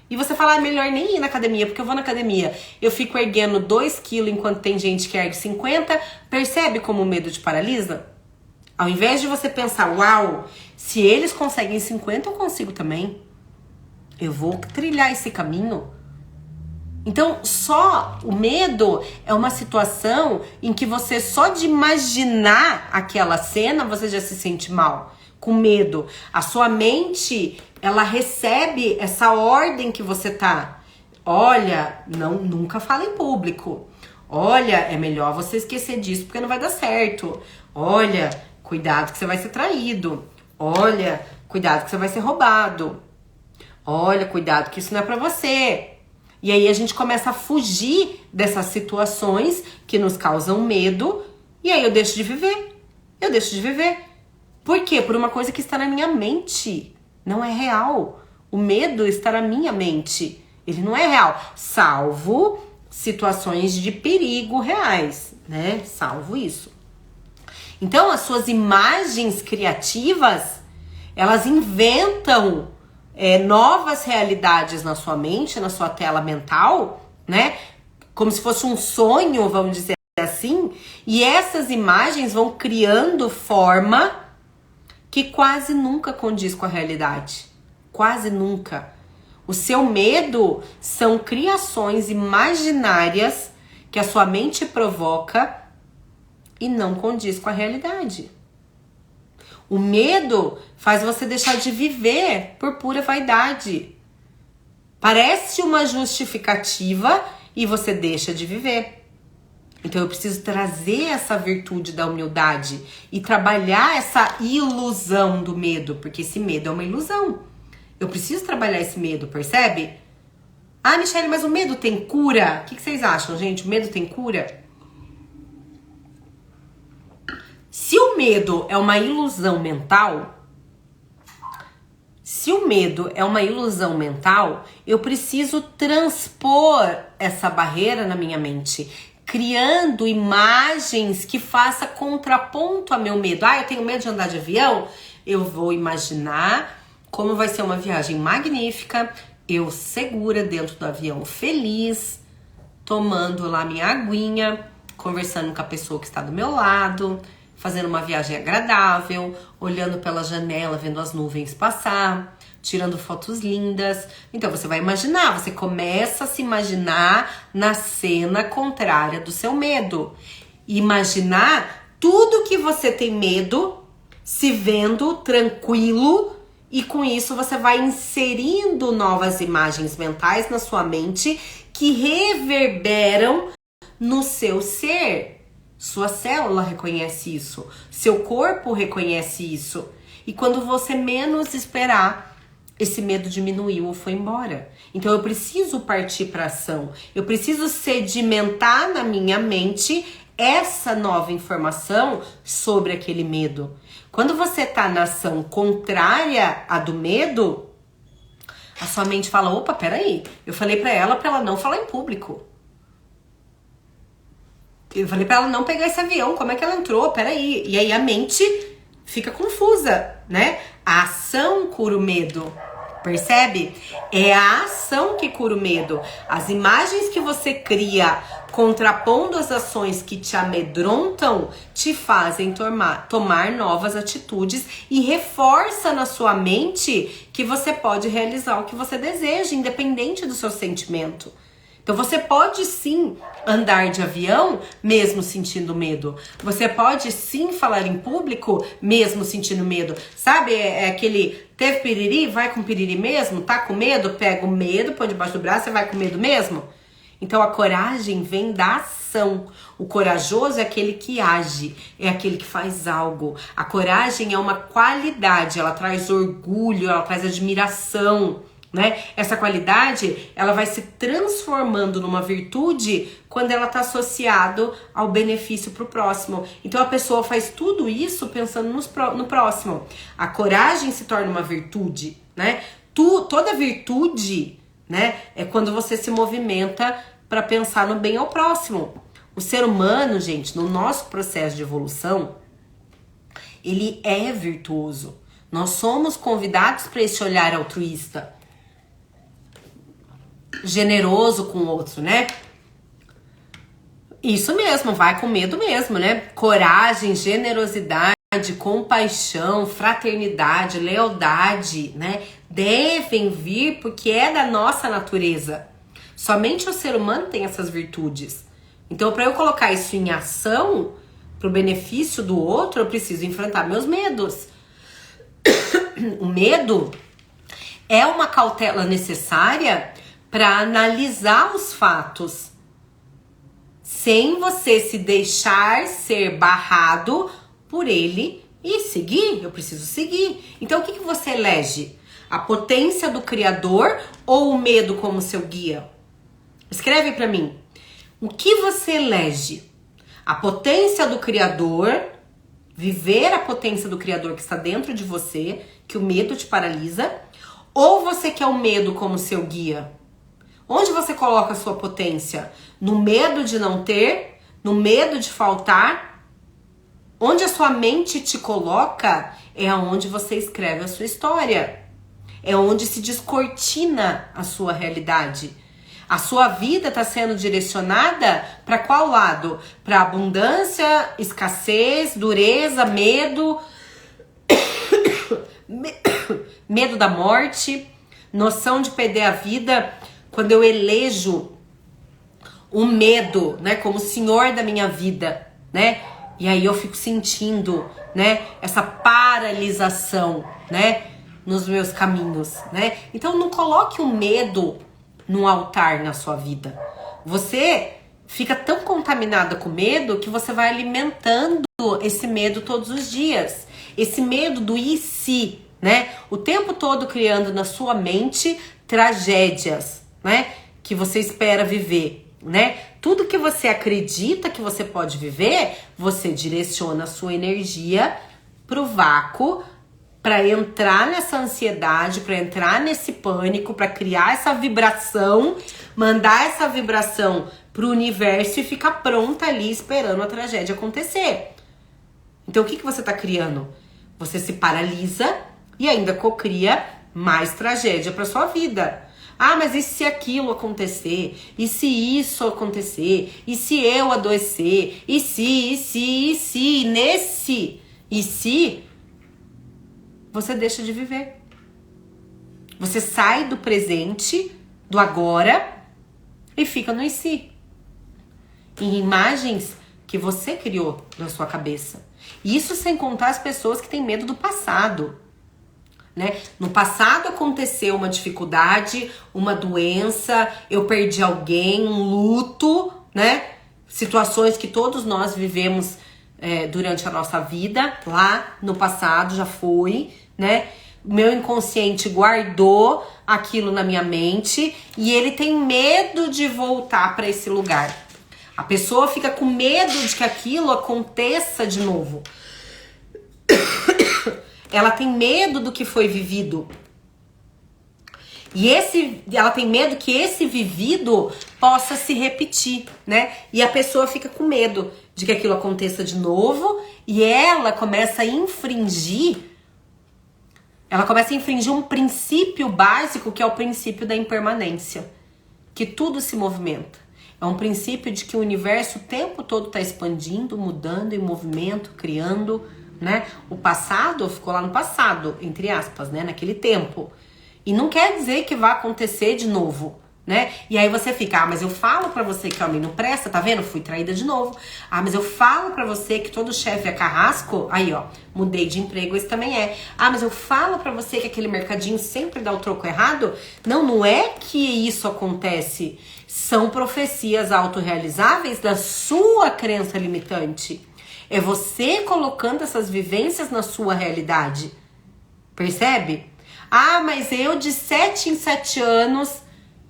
e você fala, é melhor nem ir na academia, porque eu vou na academia. Eu fico erguendo 2 quilos enquanto tem gente que ergue 50. Percebe como o medo te paralisa? Ao invés de você pensar, uau, se eles conseguem 50, eu consigo também. Eu vou trilhar esse caminho. Então, só o medo é uma situação em que você, só de imaginar aquela cena, você já se sente mal, com medo. A sua mente, ela recebe essa ordem que você tá. Olha, nunca fala em público. Olha, é melhor você esquecer disso porque não vai dar certo. Olha, cuidado que você vai ser traído. Olha, cuidado que você vai ser roubado. Olha, cuidado que isso não é pra você. E aí a gente começa a fugir dessas situações que nos causam medo, e aí eu deixo de viver. eu deixo de viver. Por quê? Por uma coisa que está na minha mente. Não é real. O medo está na minha mente. Ele não é real. Salvo situações de perigo reais, né? Salvo isso. Então, as suas imagens criativas, elas inventam novas realidades na sua mente, na sua tela mental, né? Como se fosse um sonho, vamos dizer assim. E essas imagens vão criando forma que quase nunca condiz com a realidade. Quase nunca. O seu medo são criações imaginárias que a sua mente provoca e não condiz com a realidade. O medo faz você deixar de viver por pura vaidade. Parece uma justificativa e você deixa de viver. Então eu preciso trazer essa virtude da humildade e trabalhar essa ilusão do medo, porque esse medo é uma ilusão. Eu preciso trabalhar esse medo, percebe? Ah, Michele, mas o medo tem cura? O que vocês acham, gente? O medo tem cura? Se o medo é uma ilusão mental, eu preciso transpor essa barreira na minha mente, criando imagens que façam contraponto ao meu medo. Ah, eu tenho medo de andar de avião? Eu vou imaginar como vai ser uma viagem magnífica, eu segura dentro do avião, feliz, tomando lá minha aguinha, conversando com a pessoa que está do meu lado, fazendo uma viagem agradável, olhando pela janela, vendo as nuvens passar, tirando fotos lindas. Então você vai imaginar, você começa a se imaginar na cena contrária do seu medo. Imaginar tudo que você tem medo, se vendo tranquilo, e com isso você vai inserindo novas imagens mentais na sua mente que reverberam no seu ser. Sua célula reconhece isso, seu corpo reconhece isso. E quando você menos esperar, esse medo diminuiu ou foi embora. Então eu preciso partir para ação. Eu preciso sedimentar na minha mente essa nova informação sobre aquele medo. Quando você tá na ação contrária à do medo, a sua mente fala, opa, peraí, eu falei pra ela não falar em público. Eu falei pra ela não pegar esse avião, como é que ela entrou? Peraí. E aí a mente fica confusa, né? A ação cura o medo. Percebe? É a ação que cura o medo. As imagens que você cria contrapondo as ações que te amedrontam te fazem tomar novas atitudes e reforça na sua mente que você pode realizar o que você deseja, independente do seu sentimento. Então você pode sim andar de avião mesmo sentindo medo. Você pode sim falar em público mesmo sentindo medo. Sabe, aquele teve piriri, vai com piriri mesmo? Tá com medo? Pega o medo, põe debaixo do braço e vai com medo mesmo? Então a coragem vem da ação. O corajoso é aquele que age, é aquele que faz algo. A coragem é uma qualidade, ela traz orgulho, ela traz admiração. Né? Essa qualidade, ela vai se transformando numa virtude quando ela está associado ao benefício para o próximo. Então a pessoa faz tudo isso pensando no próximo. A coragem se torna uma virtude, né? Toda virtude, né, é quando você se movimenta para pensar no bem ao próximo. O ser humano, gente, no nosso processo de evolução, ele é virtuoso. Nós somos convidados para esse olhar altruísta, generoso com o outro, né? Isso mesmo, vai com medo mesmo, né? Coragem, generosidade, compaixão, fraternidade, lealdade, né? Devem vir porque é da nossa natureza. Somente o ser humano tem essas virtudes. Então, para eu colocar isso em ação, para o benefício do outro, eu preciso enfrentar meus medos. O medo é uma cautela necessária para analisar os fatos, sem você se deixar ser barrado por ele e seguir. Eu preciso seguir. Então o que você elege? A potência do Criador ou o medo como seu guia? Escreve para mim. O que você elege? A potência do Criador viver a potência do Criador que está dentro de você, que o medo te paralisa, ou você quer o medo como seu guia? Onde você coloca a sua potência? No medo de não ter? No medo de faltar? Onde a sua mente te coloca é onde você escreve a sua história. É onde se descortina a sua realidade. A sua vida está sendo direcionada para qual lado? Para abundância, escassez, dureza, medo, medo da morte, noção de perder a vida. Quando eu elejo o medo, né, como senhor da minha vida, né? E aí eu fico sentindo, né, essa paralisação, né, nos meus caminhos, né? Então não coloque o medo num altar na sua vida. Você fica tão contaminada com medo que você vai alimentando esse medo todos os dias. Esse medo do e se, né? O tempo todo criando na sua mente tragédias, né? Que você espera viver, né? Tudo que você acredita que você pode viver, você direciona a sua energia pro vácuo, para entrar nessa ansiedade, para entrar nesse pânico, para criar essa vibração, mandar essa vibração pro universo e ficar pronta ali esperando a tragédia acontecer. Então o que você tá criando? Você se paralisa e ainda cocria mais tragédia para sua vida. Ah, mas e se aquilo acontecer? E se isso acontecer? E se eu adoecer? E se? Nesse e se, você deixa de viver. Você sai do presente, do agora, e fica no e se. Em imagens que você criou na sua cabeça. Isso sem contar as pessoas que têm medo do passado. Né? No passado aconteceu uma dificuldade, uma doença, eu perdi alguém, um luto, né? Situações que todos nós vivemos durante a nossa vida, lá no passado já foi, né? Meu inconsciente guardou aquilo na minha mente e ele tem medo de voltar para esse lugar. A pessoa fica com medo de que aquilo aconteça de novo. Ela tem medo do que foi vivido. E ela tem medo que esse vivido possa se repetir, né? E a pessoa fica com medo de que aquilo aconteça de novo e ela começa a infringir um princípio básico que é o princípio da impermanência, que tudo se movimenta. É um princípio de que o universo o tempo todo está expandindo, mudando, em movimento, criando, né? O passado ficou lá no passado, entre aspas, né? Naquele tempo. E não quer dizer que vai acontecer de novo, né? E aí você fica, mas eu falo pra você que homem não presta, tá vendo? Fui traída de novo. Mas eu falo pra você que todo chefe é carrasco. Aí, ó, mudei de emprego, esse também é. Mas eu falo pra você que aquele mercadinho sempre dá o troco errado. Não é que isso acontece. São profecias autorrealizáveis da sua crença limitante. É você colocando essas vivências na sua realidade. Percebe? Mas eu de 7 em 7 anos...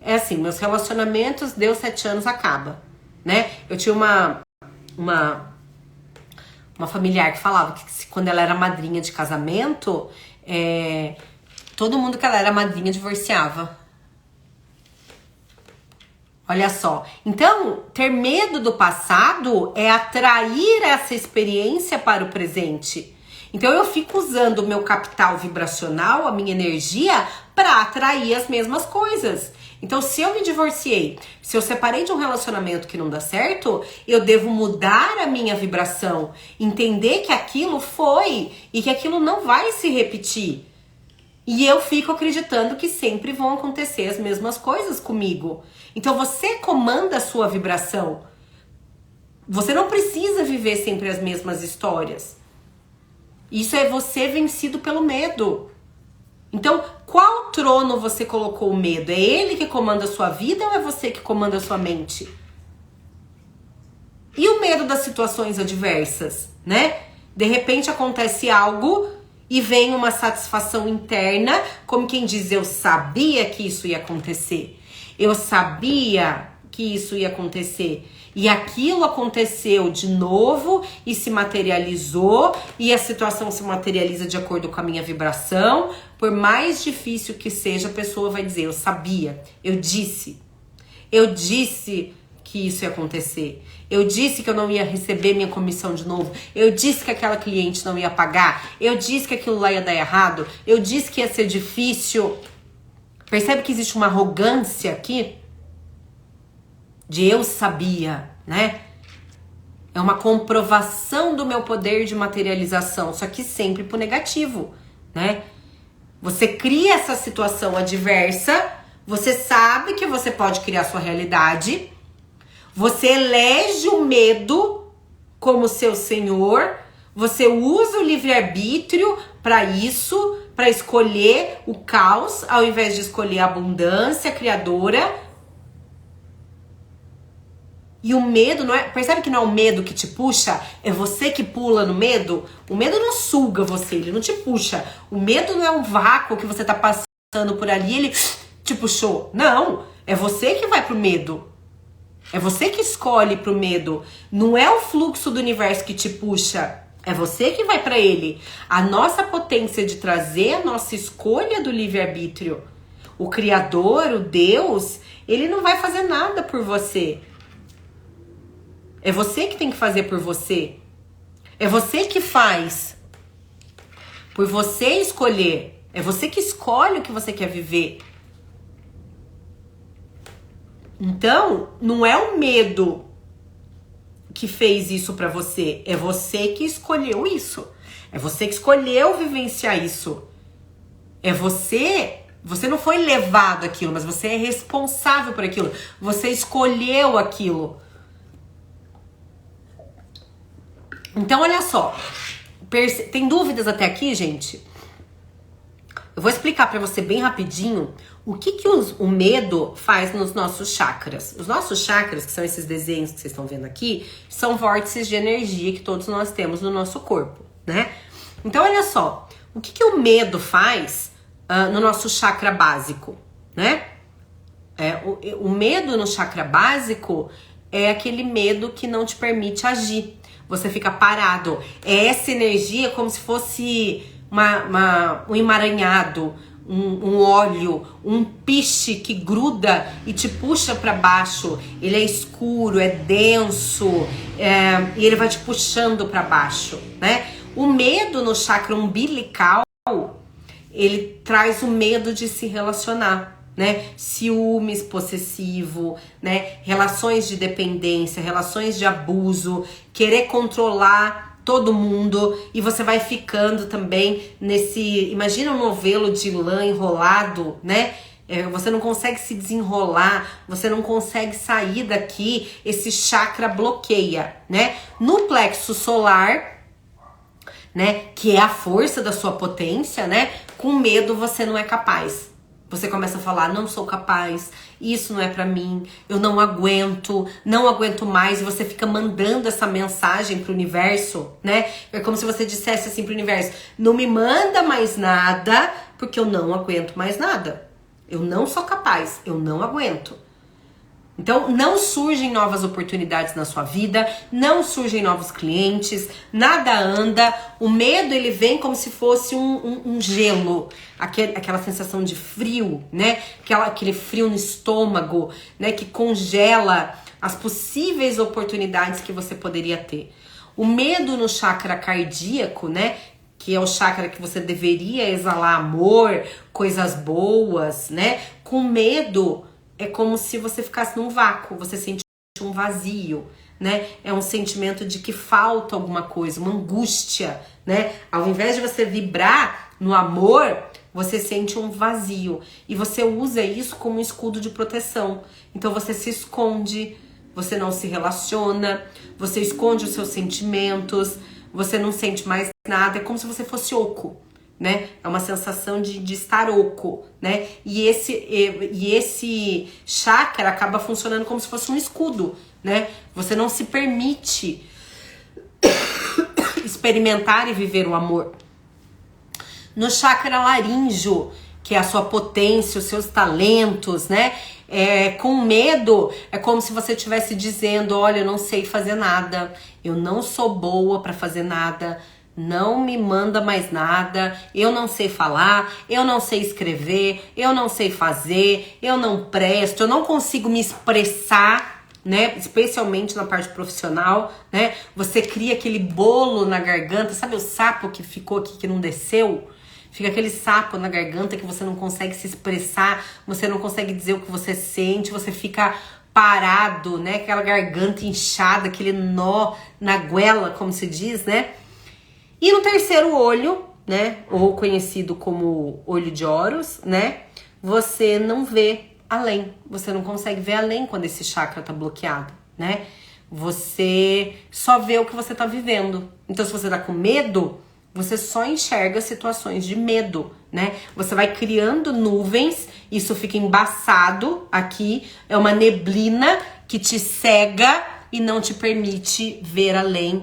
É assim, meus relacionamentos, deu 7 anos, acaba, né? Eu tinha uma familiar que falava que quando ela era madrinha de casamento, todo mundo que ela era madrinha divorciava. Olha só. Então, ter medo do passado é atrair essa experiência para o presente. Então, eu fico usando o meu capital vibracional, a minha energia, para atrair as mesmas coisas. Então, se eu me divorciei, se eu separei de um relacionamento que não dá certo, eu devo mudar a minha vibração, entender que aquilo foi e que aquilo não vai se repetir. E eu fico acreditando que sempre vão acontecer as mesmas coisas comigo. Então, você comanda a sua vibração. Você não precisa viver sempre as mesmas histórias. Isso é você vencido pelo medo. Então, qual trono você colocou o medo? É ele que comanda a sua vida ou é você que comanda a sua mente? E o medo das situações adversas, né? De repente acontece algo e vem uma satisfação interna, como quem diz, eu sabia que isso ia acontecer. Eu sabia que isso ia acontecer. E aquilo aconteceu de novo e se materializou, e a situação se materializa de acordo com a minha vibração. Por mais difícil que seja, a pessoa vai dizer: eu sabia, eu disse que isso ia acontecer, eu disse que eu não ia receber minha comissão de novo, eu disse que aquela cliente não ia pagar, eu disse que aquilo lá ia dar errado, eu disse que ia ser difícil. Percebe que existe uma arrogância aqui? De eu sabia, né? É uma comprovação do meu poder de materialização, só que sempre pro negativo, né? Você cria essa situação adversa, você sabe que você pode criar sua realidade, você elege o medo como seu senhor, você usa o livre-arbítrio para isso, para escolher o caos, ao invés de escolher a abundância criadora. E o medo não é... Percebe que não é o medo que te puxa? É você que pula no medo? O medo não suga você, ele não te puxa. O medo não é um vácuo que você tá passando por ali, ele te puxou. Não, é você que vai pro medo. É você que escolhe pro medo. Não é o fluxo do universo que te puxa. É você que vai pra ele. A nossa potência de trazer a nossa escolha do livre-arbítrio. O Criador, o Deus, ele não vai fazer nada por você. É você que tem que fazer por você. É você que faz. Por você escolher. É você que escolhe o que você quer viver. Então, não é o medo que fez isso pra você. É você que escolheu isso. É você que escolheu vivenciar isso. É você... Você não foi levado àquilo, mas você é responsável por aquilo. Você escolheu aquilo. Então, olha só, tem dúvidas até aqui, gente? Eu vou explicar pra você bem rapidinho o que o medo faz nos nossos chakras. Os nossos chakras, que são esses desenhos que vocês estão vendo aqui, são vórtices de energia que todos nós temos no nosso corpo, né? Então, olha só, o que o medo faz no nosso chakra básico, né? O medo no chakra básico é aquele medo que não te permite agir. Você fica parado. É essa energia como se fosse um emaranhado, um óleo, um piche que gruda e te puxa para baixo. Ele é escuro, é denso, e ele vai te puxando para baixo, né? O medo no chakra umbilical, ele traz o medo de se relacionar. Né? Ciúmes possessivo, né? Relações de dependência, relações de abuso, querer controlar todo mundo, e você vai ficando também nesse... Imagina um novelo de lã enrolado, né? Você não consegue se desenrolar, você não consegue sair daqui, esse chakra bloqueia, né? No plexo solar, né? Que é a força da sua potência, né? Com medo você não é capaz. Você começa a falar: não sou capaz, isso não é pra mim, eu não aguento mais. E você fica mandando essa mensagem pro universo, né? É como se você dissesse assim pro universo: não me manda mais nada, porque eu não aguento mais nada. Eu não sou capaz, eu não aguento. Então, não surgem novas oportunidades na sua vida, não surgem novos clientes, nada anda. O medo, ele vem como se fosse um gelo, aquela sensação de frio, né? Aquele frio no estômago, né? Que congela as possíveis oportunidades que você poderia ter. O medo no chakra cardíaco, né? Que é o chakra que você deveria exalar amor, coisas boas, né? Com medo... É como se você ficasse num vácuo, você sente um vazio, né? É um sentimento de que falta alguma coisa, uma angústia, né? Ao invés de você vibrar no amor, você sente um vazio. E você usa isso como um escudo de proteção. Então você se esconde, você não se relaciona, você esconde os seus sentimentos, você não sente mais nada, é como se você fosse oco. Né? É uma sensação de estar oco, né? E esse chakra acaba funcionando como se fosse um escudo, né? Você não se permite experimentar e viver o amor. No chakra laríngeo, que é a sua potência, os seus talentos, né? Com medo, é como se você estivesse dizendo, olha, eu não sei fazer nada, eu não sou boa pra fazer nada, não me manda mais nada, eu não sei falar, eu não sei escrever, eu não sei fazer, eu não presto, eu não consigo me expressar, né? Especialmente na parte profissional, né? Você cria aquele bolo na garganta, sabe o sapo que ficou aqui que não desceu? Fica aquele sapo na garganta que você não consegue se expressar, você não consegue dizer o que você sente, você fica parado, né? Aquela garganta inchada, aquele nó na goela, como se diz, né? E no terceiro olho, né? Ou conhecido como olho de Horus, né? Você não vê além, você não consegue ver além quando esse chakra tá bloqueado, né? Você só vê o que você tá vivendo. Então, se você tá com medo, você só enxerga situações de medo, né? Você vai criando nuvens, isso fica embaçado aqui, é uma neblina que te cega e não te permite ver além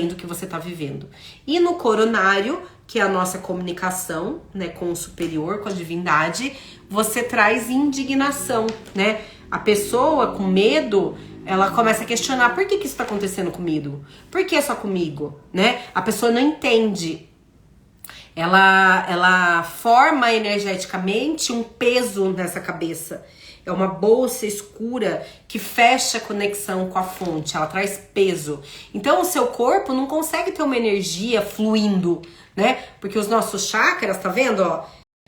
do que você tá vivendo. E no coronário, que é a nossa comunicação, né, com o superior, com a divindade, você traz indignação, né? A pessoa com medo, ela começa a questionar, por que isso tá acontecendo comigo? Por que só comigo, né? A pessoa não entende. Ela forma energeticamente um peso nessa cabeça. É uma bolsa escura que fecha a conexão com a fonte, ela traz peso. Então o seu corpo não consegue ter uma energia fluindo, né? Porque os nossos chakras, tá vendo, ó?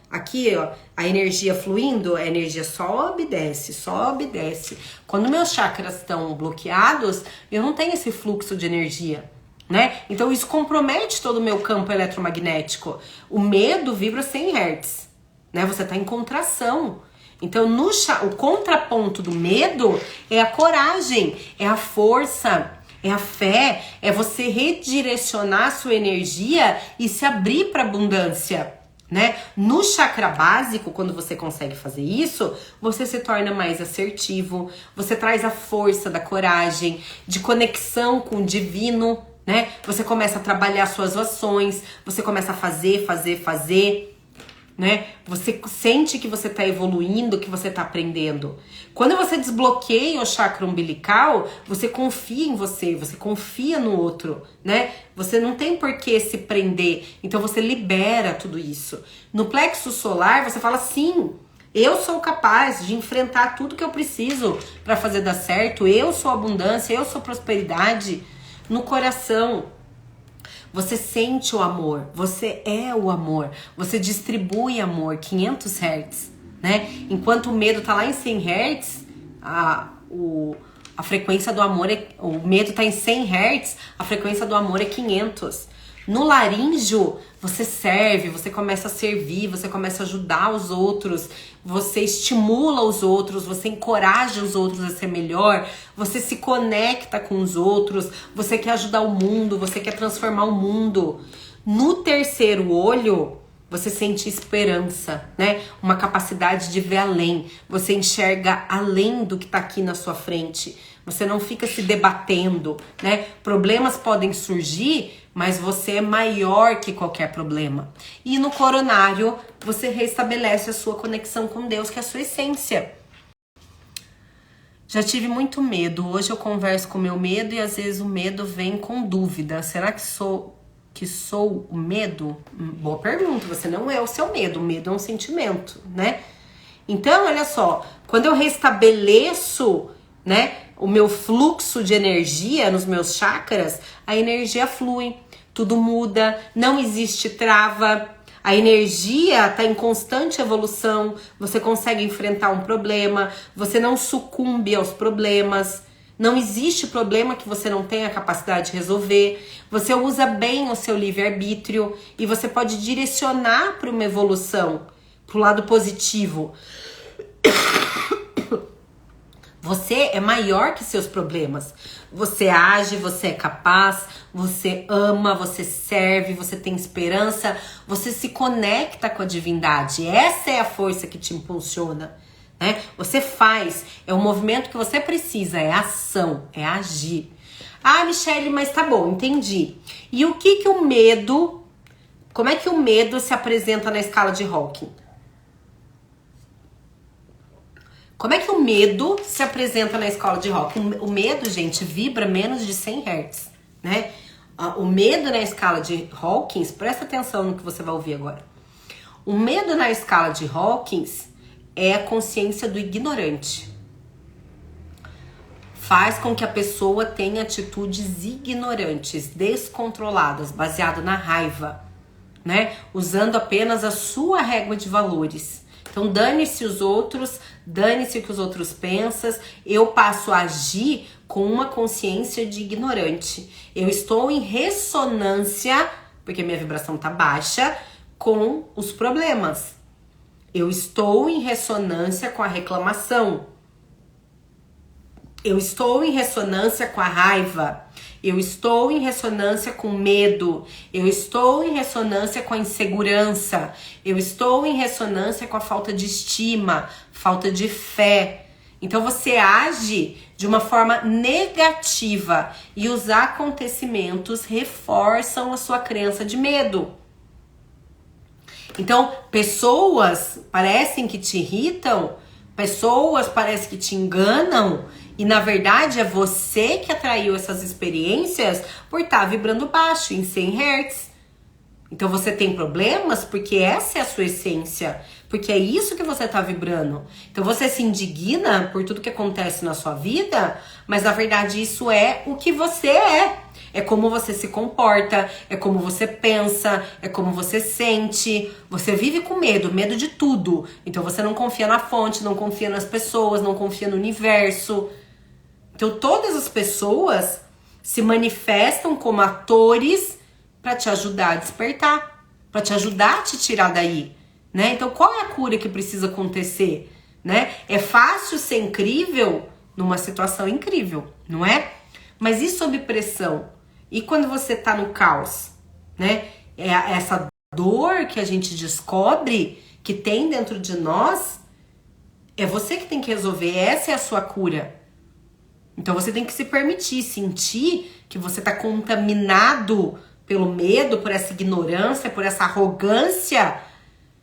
Aqui, ó, a energia fluindo, a energia sobe, desce, sobe, desce. Quando meus chakras estão bloqueados, eu não tenho esse fluxo de energia, né? Então isso compromete todo o meu campo eletromagnético. O medo vibra 100 Hz, né? Você tá em contração. Então o contraponto do medo é a coragem, é a força, é a fé, é você redirecionar a sua energia e se abrir para abundância, né? No chakra básico, quando você consegue fazer isso, você se torna mais assertivo, você traz a força da coragem, de conexão com o divino, né? Você começa a trabalhar suas ações, você começa a fazer, né? Você sente que você tá evoluindo, que você tá aprendendo. Quando você desbloqueia o chakra umbilical, você confia em você confia no outro, né? Você não tem por que se prender, então você libera tudo isso. No plexo solar, você fala sim, eu sou capaz de enfrentar tudo que eu preciso para fazer dar certo, eu sou abundância, eu sou prosperidade. No coração, você sente o amor, você é o amor, você distribui amor, 500 Hz, né? Enquanto o medo tá lá em 100 Hz, a frequência do amor o medo tá em 100 Hz, a frequência do amor é 500. No laríngeo, você serve, você começa a servir, você começa a ajudar os outros, você estimula os outros, você encoraja os outros a ser melhor, você se conecta com os outros, você quer ajudar o mundo, você quer transformar o mundo. No terceiro olho, você sente esperança, né? Uma capacidade de ver além. Você enxerga além do que tá aqui na sua frente. Você não fica se debatendo, né? Problemas podem surgir, mas você é maior que qualquer problema. E no coronário, você restabelece a sua conexão com Deus, que é a sua essência. Já tive muito medo. Hoje eu converso com o meu medo e às vezes o medo vem com dúvida. Será que sou o medo? Boa pergunta. Você não é o seu medo. O medo é um sentimento, né? Então, olha só. Quando eu restabeleço, né, o meu fluxo de energia nos meus chakras, a energia flui, tudo muda, não existe trava, a energia está em constante evolução, você consegue enfrentar um problema, você não sucumbe aos problemas, não existe problema que você não tenha a capacidade de resolver, você usa bem o seu livre-arbítrio e você pode direcionar para uma evolução, para o lado positivo. Você é maior que seus problemas. Você age, você é capaz, você ama, você serve, você tem esperança, você se conecta com a divindade. Essa é a força que te impulsiona, né? Você faz, é o movimento que você precisa, é ação, é agir. Ah, Michele, mas tá bom, entendi. E o que o medo, como é que o medo se apresenta na escala de Hawking? Como é que o medo se apresenta na escala de rock? O medo, gente, vibra menos de 100 Hz, né? O medo na escala de Hawkins, presta atenção no que você vai ouvir agora. O medo na escala de Hawkins é a consciência do ignorante. Faz com que a pessoa tenha atitudes ignorantes, descontroladas, baseado na raiva, né? Usando apenas a sua régua de valores. Então, dane-se os outros, dane-se o que os outros pensam, eu passo a agir com uma consciência de ignorante. Eu estou em ressonância, porque minha vibração tá baixa, com os problemas. Eu estou em ressonância com a reclamação. Eu estou em ressonância com a raiva. Eu estou em ressonância com medo. Eu estou em ressonância com a insegurança. Eu estou em ressonância com a falta de estima, falta de fé. Então você age de uma forma negativa e os acontecimentos reforçam a sua crença de medo. Então, pessoas parecem que te irritam, pessoas parecem que te enganam, e na verdade é você que atraiu essas experiências por estar vibrando baixo, em 100 Hz. Então você tem problemas porque essa é a sua essência, porque é isso que você está vibrando. Então você se indigna por tudo que acontece na sua vida, mas na verdade isso é o que você é. É como você se comporta, é como você pensa, é como você sente. Você vive com medo, medo de tudo. Então você não confia na fonte, não confia nas pessoas, não confia no universo. Então todas as pessoas se manifestam como atores para te ajudar a despertar, para te ajudar a te tirar daí, né? Então qual é a cura que precisa acontecer, né? É fácil ser incrível numa situação incrível, não é? Mas e sob pressão? E quando você tá no caos, né? É essa dor que a gente descobre que tem dentro de nós, é você que tem que resolver, essa é a sua cura. Então você tem que se permitir sentir que você tá contaminado pelo medo, por essa ignorância, por essa arrogância,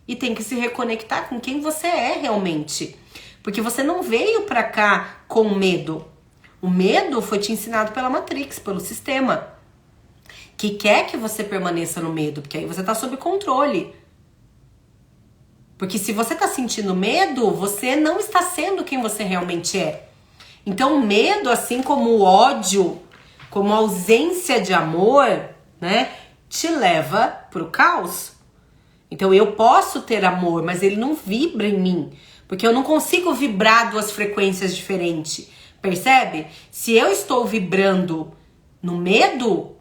e tem que se reconectar com quem você é realmente. Porque você não veio pra cá com medo. O medo foi te ensinado pela Matrix, pelo sistema, que quer que você permaneça no medo, porque aí você tá sob controle. Porque se você tá sentindo medo, você não está sendo quem você realmente é. Então o medo, assim como o ódio, como a ausência de amor, né, te leva pro caos. Então eu posso ter amor, mas ele não vibra em mim, porque eu não consigo vibrar duas frequências diferentes. Percebe? Se eu estou vibrando no medo,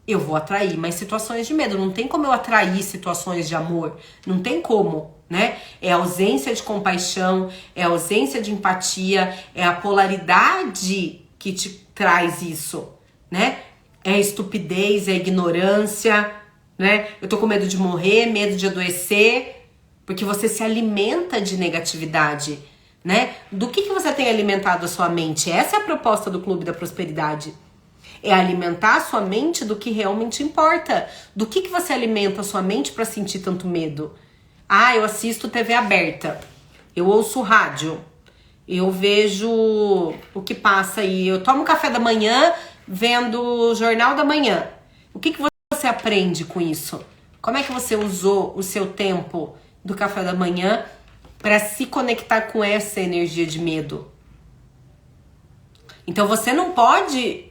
eu vou atrair mais situações de medo. Não tem como eu atrair situações de amor. Não tem como, né? É a ausência de compaixão, é a ausência de empatia, é a polaridade que te traz isso, né? É a estupidez, é a ignorância, né? Eu tô com medo de morrer, medo de adoecer, porque você se alimenta de negatividade, né? Do que você tem alimentado a sua mente? Essa é a proposta do Clube da Prosperidade. É alimentar a sua mente do que realmente importa. Do que você alimenta a sua mente para sentir tanto medo? Ah, eu assisto TV aberta. Eu ouço rádio. Eu vejo o que passa aí. Eu tomo café da manhã vendo o Jornal da Manhã. O que você aprende com isso? Como é que você usou o seu tempo do café da manhã para se conectar com essa energia de medo? Então você não pode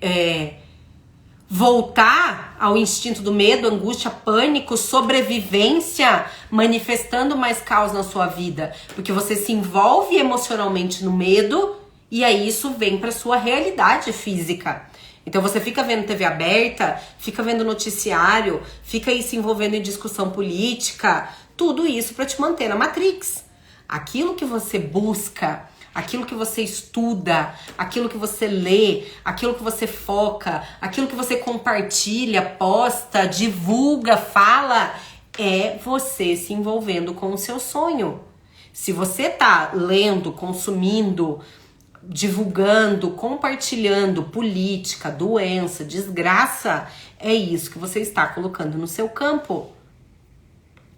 voltar ao instinto do medo, angústia, pânico, sobrevivência, manifestando mais caos na sua vida, porque você se envolve emocionalmente no medo e aí isso vem para sua realidade física. Então você fica vendo TV aberta, fica vendo noticiário, fica aí se envolvendo em discussão política, tudo isso para te manter na Matrix. Aquilo que você busca, aquilo que você estuda, aquilo que você lê, aquilo que você foca, aquilo que você compartilha, posta, divulga, fala, é você se envolvendo com o seu sonho. Se você tá lendo, consumindo, divulgando, compartilhando política, doença, desgraça, é isso que você está colocando no seu campo.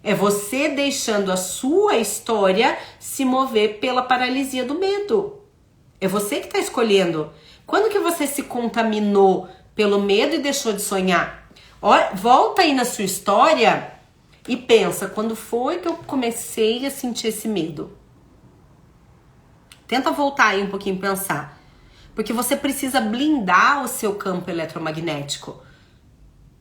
É você deixando a sua história se mover pela paralisia do medo. É você que tá escolhendo. Quando que você se contaminou pelo medo e deixou de sonhar? Volta aí na sua história e pensa, quando foi que eu comecei a sentir esse medo? Tenta voltar aí um pouquinho e pensar. Porque você precisa blindar o seu campo eletromagnético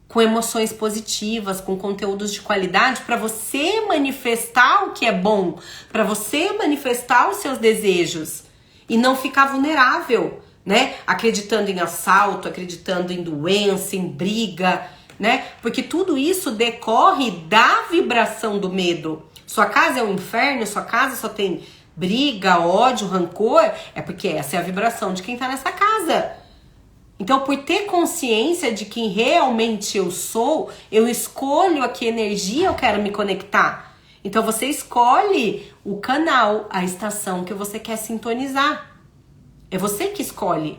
com emoções positivas, com conteúdos de qualidade, para você manifestar o que é bom, para você manifestar os seus desejos e não ficar vulnerável, né? Acreditando em assalto, acreditando em doença, em briga, né? Porque tudo isso decorre da vibração do medo. Sua casa é um inferno, sua casa só tem briga, ódio, rancor, é porque essa é a vibração de quem tá nessa casa. Então, por ter consciência de quem realmente eu sou, eu escolho a que energia eu quero me conectar. Então, você escolhe o canal, a estação que você quer sintonizar. É você que escolhe.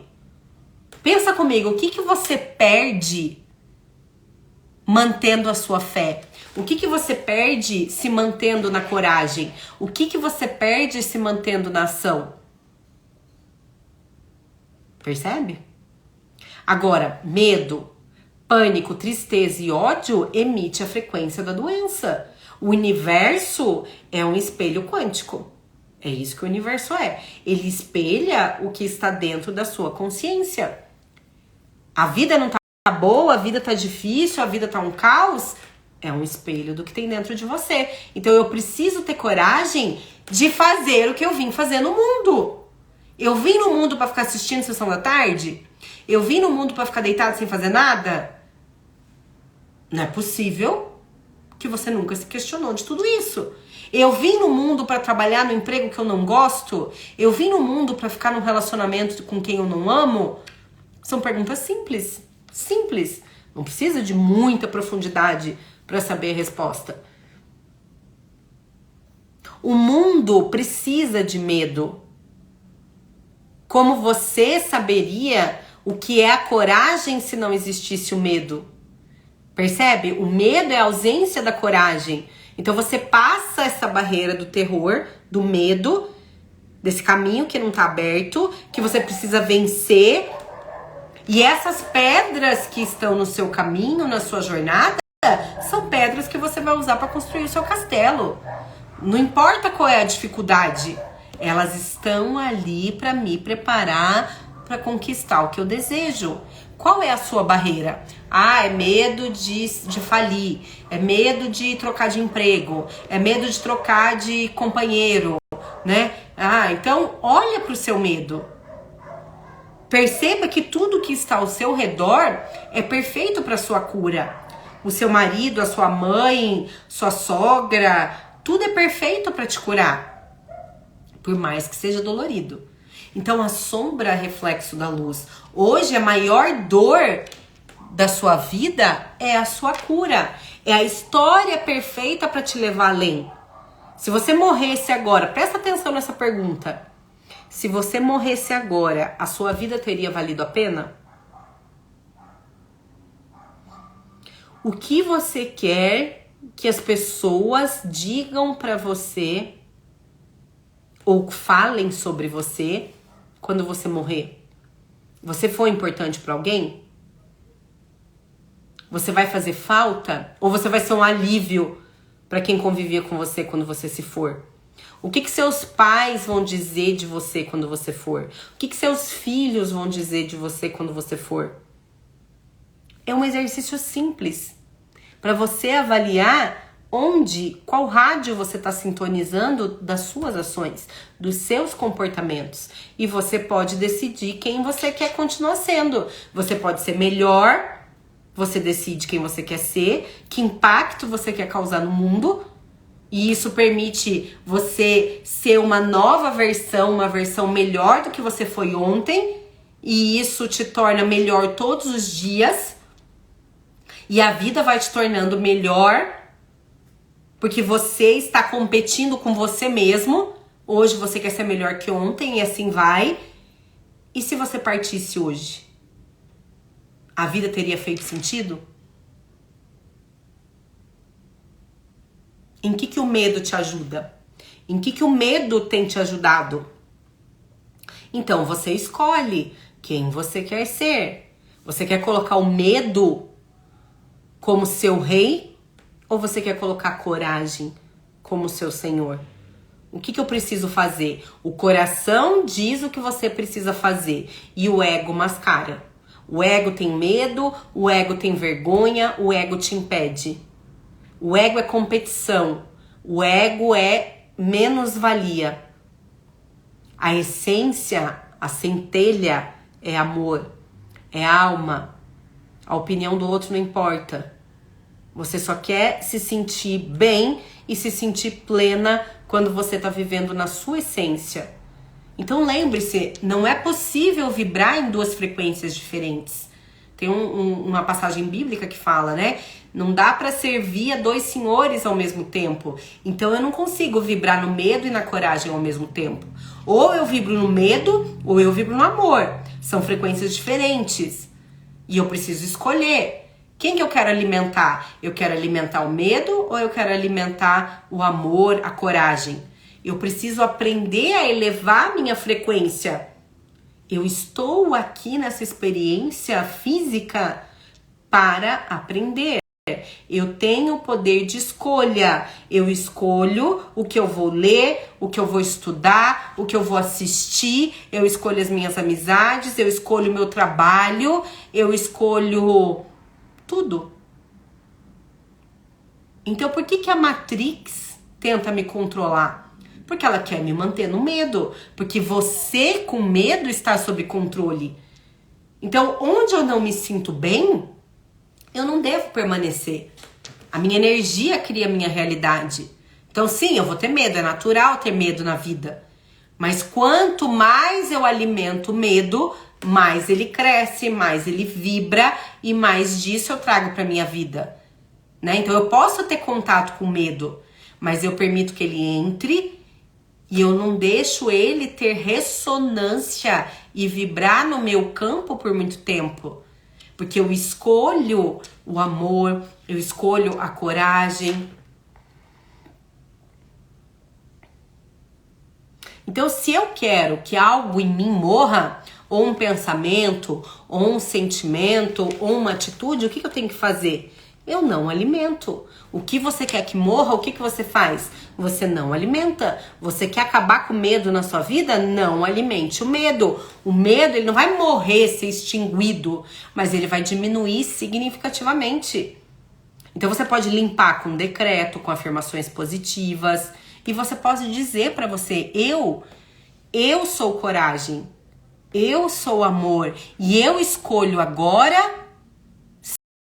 Pensa comigo, o que que você perde mantendo a sua fé? O que que você perde se mantendo na coragem? O que que você perde se mantendo na ação? Percebe? Agora, medo, pânico, tristeza e ódio emite a frequência da doença. O universo é um espelho quântico. É isso que o universo é. Ele espelha o que está dentro da sua consciência. A vida não tá boa, a vida tá difícil, a vida tá um caos. É um espelho do que tem dentro de você. Então eu preciso ter coragem de fazer o que eu vim fazer no mundo. Eu vim no mundo para ficar assistindo Sessão da Tarde? Eu vim no mundo para ficar deitado sem fazer nada? Não é possível que você nunca se questionou de tudo isso. Eu vim no mundo para trabalhar no emprego que eu não gosto? Eu vim no mundo para ficar num relacionamento com quem eu não amo? São perguntas simples. Simples. Não precisa de muita profundidade para saber a resposta. O mundo precisa de medo. Como você saberia o que é a coragem se não existisse o medo? Percebe? O medo é a ausência da coragem. Então você passa essa barreira do terror, do medo, desse caminho que não tá aberto, que você precisa vencer. E essas pedras que estão no seu caminho, na sua jornada, são pedras que você vai usar para construir o seu castelo. Não importa qual é a dificuldade, elas estão ali para me preparar para conquistar o que eu desejo. Qual é a sua barreira? Ah, é medo de falir, é medo de trocar de emprego, é medo de trocar de companheiro, né? Ah, então olha para o seu medo. Perceba que tudo que está ao seu redor é perfeito para sua cura. O seu marido, a sua mãe, sua sogra, tudo é perfeito para te curar. Por mais que seja dolorido. Então a sombra é reflexo da luz. Hoje a maior dor da sua vida é a sua cura. É a história perfeita para te levar além. Se você morresse agora, presta atenção nessa pergunta. Se você morresse agora, a sua vida teria valido a pena? O que você quer que as pessoas digam pra você ou falem sobre você quando você morrer? Você foi importante pra alguém? Você vai fazer falta? Ou você vai ser um alívio pra quem convivia com você quando você se for? O que seus pais vão dizer de você quando você for? O que seus filhos vão dizer de você quando você for? É um exercício simples para você avaliar qual rádio você está sintonizando das suas ações, dos seus comportamentos. E você pode decidir quem você quer continuar sendo. Você pode ser melhor, você decide quem você quer ser, que impacto você quer causar no mundo. E isso permite você ser uma nova versão, uma versão melhor do que você foi ontem. E isso te torna melhor todos os dias. E a vida vai te tornando melhor, porque você está competindo com você mesmo. Hoje você quer ser melhor que ontem e assim vai. E se você partisse hoje? A vida teria feito sentido? Em que o medo te ajuda? Em que o medo tem te ajudado? Então você escolhe quem você quer ser. Você quer colocar o medo como seu rei? Ou você quer colocar a coragem como seu senhor? O que eu preciso fazer? O coração diz o que você precisa fazer e o ego mascara. O ego tem medo, o ego tem vergonha, o ego te impede. O ego é competição, o ego é menos-valia. A essência, a centelha é amor, é alma. A opinião do outro não importa. Você só quer se sentir bem e se sentir plena quando você está vivendo na sua essência. Então lembre-se, não é possível vibrar em duas frequências diferentes. Tem uma passagem bíblica que fala, né? Não dá para servir a dois senhores ao mesmo tempo. Então eu não consigo vibrar no medo e na coragem ao mesmo tempo. Ou eu vibro no medo, ou eu vibro no amor. São frequências diferentes. E eu preciso escolher. Quem que eu quero alimentar? Eu quero alimentar o medo ou eu quero alimentar o amor, a coragem? Eu preciso aprender a elevar minha frequência. Eu estou aqui nessa experiência física para aprender. Eu tenho o poder de escolha. Eu escolho o que eu vou ler, o que eu vou estudar, o que eu vou assistir. Eu escolho as minhas amizades, eu escolho o meu trabalho, eu escolho tudo. Então por que a Matrix tenta me controlar? Porque ela quer me manter no medo. Porque você com medo está sob controle. Então onde eu não me sinto bem, eu não devo permanecer. A minha energia cria a minha realidade. Então sim, eu vou ter medo, é natural ter medo na vida. Mas quanto mais eu alimento o medo, mais ele cresce, mais ele vibra e mais disso eu trago para minha vida, né? Então eu posso ter contato com medo, mas eu permito que ele entre e eu não deixo ele ter ressonância e vibrar no meu campo por muito tempo, porque eu escolho o amor, eu escolho a coragem. Então, se eu quero que algo em mim morra, ou um pensamento, ou um sentimento, ou uma atitude, o que eu tenho que fazer? Eu não alimento. O que você quer que morra, o que você faz? Você não alimenta. Você quer acabar com o medo na sua vida? Não alimente o medo. O medo, ele não vai morrer, ser extinguido, mas ele vai diminuir significativamente. Então você pode limpar com decreto, com afirmações positivas, e você pode dizer pra você, eu sou coragem, eu sou amor, e eu escolho agora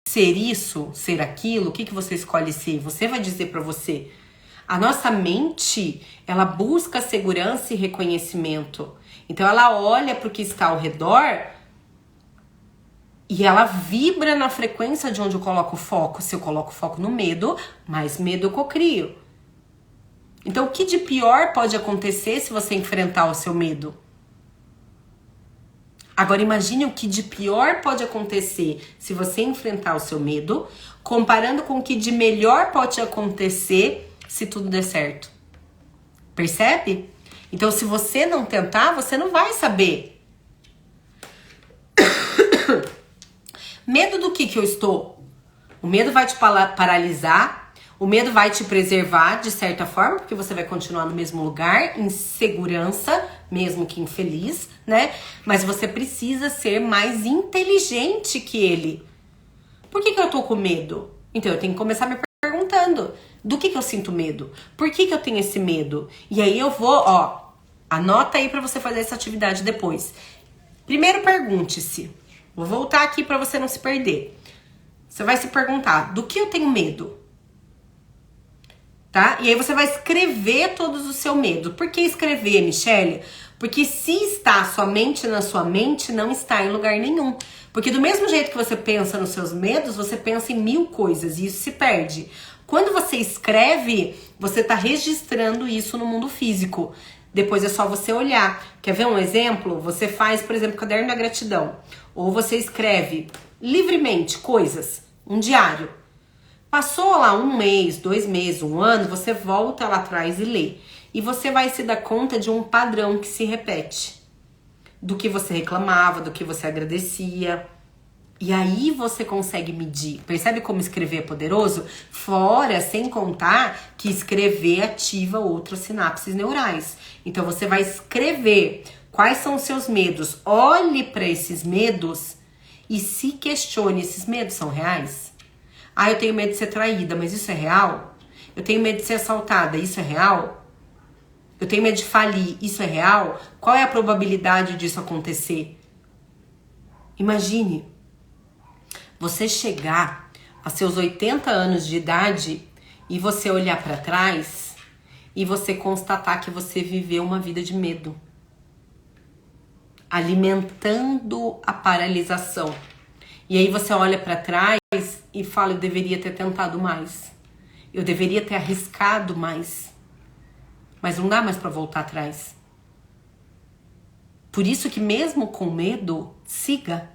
ser isso, ser aquilo. O que você escolhe ser? Você vai dizer pra você. A nossa mente, ela busca segurança e reconhecimento. Então ela olha pro que está ao redor e ela vibra na frequência de onde eu coloco o foco. Se eu coloco o foco no medo, mais medo eu cocrio. Então o que de pior pode acontecer se você enfrentar o seu medo? Agora imagine o que de pior pode acontecer se você enfrentar o seu medo, comparando com o que de melhor pode acontecer se tudo der certo. Percebe? Então se você não tentar, você não vai saber. Medo do que eu estou? O medo vai te paralisar, o medo vai te preservar de certa forma, porque você vai continuar no mesmo lugar, em segurança, mesmo que infeliz, né? Mas você precisa ser mais inteligente que ele. Por que eu tô com medo? Então eu tenho que começar me perguntando, do que eu sinto medo? Por que eu tenho esse medo? E aí eu vou, anota aí pra você fazer essa atividade depois. Primeiro pergunte-se, vou voltar aqui pra você não se perder. Você vai se perguntar, do que eu tenho medo? Tá? E aí você vai escrever todos o seu medo. Por que escrever, Michelle? Porque se está somente na sua mente, não está em lugar nenhum. Porque do mesmo jeito que você pensa nos seus medos, você pensa em 1000 coisas e isso se perde. Quando você escreve, você está registrando isso no mundo físico. Depois é só você olhar. Quer ver um exemplo? Você faz, por exemplo, caderno da gratidão. Ou você escreve livremente coisas, um diário. Passou lá 1 mês, 2 meses, 1 ano, você volta lá atrás e lê. E você vai se dar conta de um padrão que se repete. Do que você reclamava, do que você agradecia. E aí você consegue medir. Percebe como escrever é poderoso? Fora, sem contar que escrever ativa outras sinapses neurais. Então você vai escrever quais são os seus medos. Olhe para esses medos e se questione. Esses medos são reais? Ah, eu tenho medo de ser traída, mas isso é real? Eu tenho medo de ser assaltada, isso é real? Eu tenho medo de falir, isso é real? Qual é a probabilidade disso acontecer? Imagine você chegar a seus 80 anos de idade e você olhar para trás e você constatar que você viveu uma vida de medo, alimentando a paralisação. E aí você olha para trás e fala, eu deveria ter tentado mais. Eu deveria ter arriscado mais. Mas não dá mais para voltar atrás. Por isso que mesmo com medo, siga.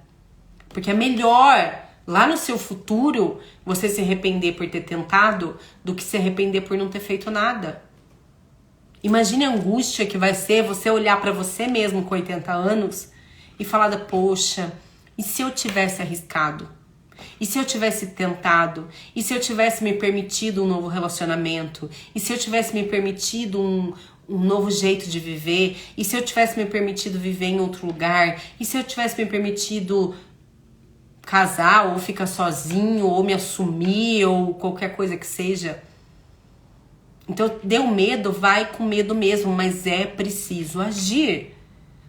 Porque é melhor lá no seu futuro você se arrepender por ter tentado do que se arrepender por não ter feito nada. Imagine a angústia que vai ser você olhar para você mesmo com 80 anos e falar, poxa, e se eu tivesse arriscado? E se eu tivesse tentado? E se eu tivesse me permitido um novo relacionamento? E se eu tivesse me permitido um novo jeito de viver? E se eu tivesse me permitido viver em outro lugar? E se eu tivesse me permitido casar ou ficar sozinho ou me assumir ou qualquer coisa que seja? Então, deu medo, vai com medo mesmo, mas é preciso agir.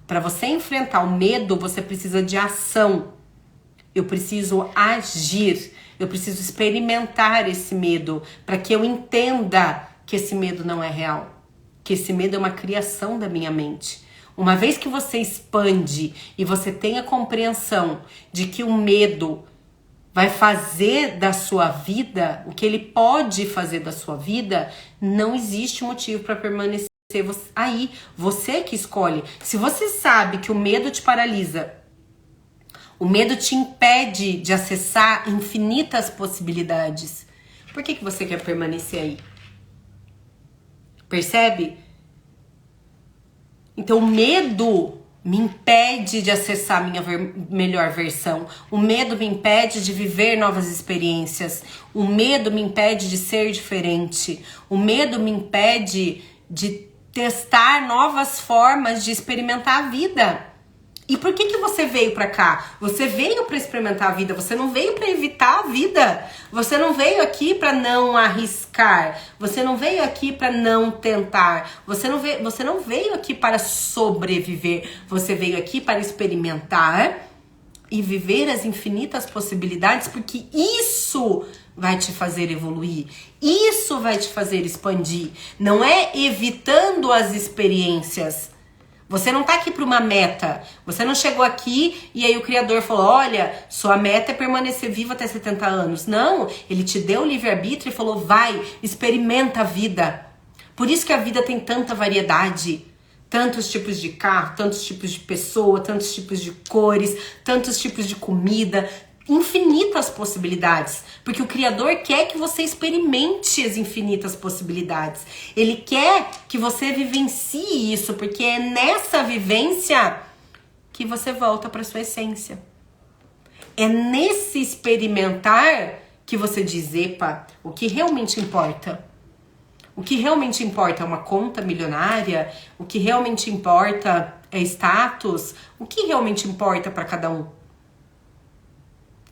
Para você enfrentar o medo, você precisa de ação. Eu preciso agir. Eu preciso experimentar esse medo para que eu entenda que esse medo não é real. Que esse medo é uma criação da minha mente. Uma vez que você expande e você tem a compreensão de que o medo vai fazer da sua vida, o que ele pode fazer da sua vida, não existe motivo para permanecer aí. Você que escolhe. Se você sabe que o medo te paralisa, o medo te impede de acessar infinitas possibilidades, por que você quer permanecer aí? Percebe? Então o medo me impede de acessar a minha melhor versão. O medo me impede de viver novas experiências. O medo me impede de ser diferente. O medo me impede de testar novas formas de experimentar a vida. E por que você veio pra cá? Você veio pra experimentar a vida, você não veio pra evitar a vida. Você não veio aqui pra não arriscar. Você não veio aqui pra não tentar. Você não veio aqui para sobreviver. Você veio aqui para experimentar e viver as infinitas possibilidades, porque isso vai te fazer evoluir. Isso vai te fazer expandir. Não é evitando as experiências. Você não tá aqui para uma meta. Você não chegou aqui e aí o Criador falou, olha, sua meta é permanecer vivo até 70 anos. Não, ele te deu o livre-arbítrio e falou, vai, experimenta a vida. Por isso que a vida tem tanta variedade. Tantos tipos de carro, tantos tipos de pessoa, tantos tipos de cores, tantos tipos de comida, infinitas possibilidades, porque o Criador quer que você experimente as infinitas possibilidades. Ele quer que você vivencie isso, porque é nessa vivência que você volta para sua essência. É nesse experimentar que você diz, epa, o que realmente importa? O que realmente importa é uma conta milionária? O que realmente importa é status? O que realmente importa para cada um?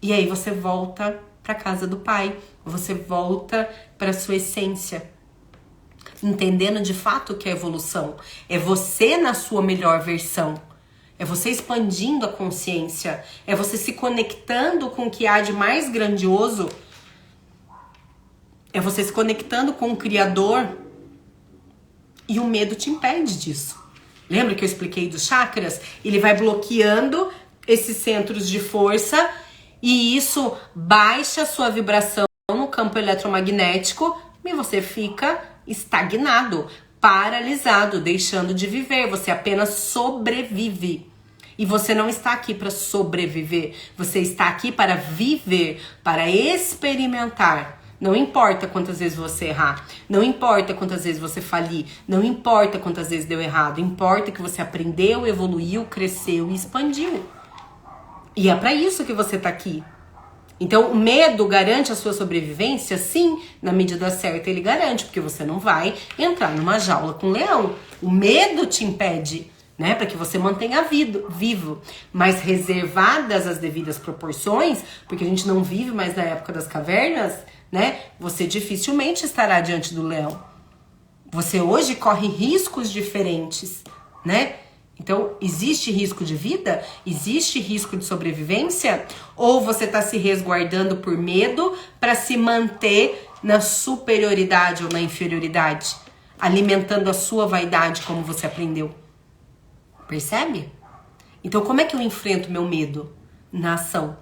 E aí você volta para casa do Pai, você volta para sua essência, entendendo de fato o que é evolução. É você na sua melhor versão, é você expandindo a consciência, é você se conectando com o que há de mais grandioso, é você se conectando com o Criador, e o medo te impede disso. Lembra que eu expliquei dos chakras? Ele vai bloqueando esses centros de força, e isso baixa a sua vibração no campo eletromagnético e você fica estagnado, paralisado, deixando de viver. Você apenas sobrevive. E você não está aqui para sobreviver. Você está aqui para viver, para experimentar, Não importa quantas vezes você errar, não importa quantas vezes você falir, não importa quantas vezes deu errado, importa que você aprendeu, evoluiu, cresceu e expandiu. E é para isso que você tá aqui. Então, o medo garante a sua sobrevivência? Sim, na medida certa ele garante, porque você não vai entrar numa jaula com um leão. O medo te impede, né, para que você mantenha vivo, mas reservadas as devidas proporções, porque a gente não vive mais na época das cavernas, né? Você dificilmente estará diante do leão. Você hoje corre riscos diferentes, né? Então, existe risco de vida? Existe risco de sobrevivência? Ou você está se resguardando por medo para se manter na superioridade ou na inferioridade? Alimentando a sua vaidade como você aprendeu. Percebe? Então, como é que eu enfrento meu medo? Na ação.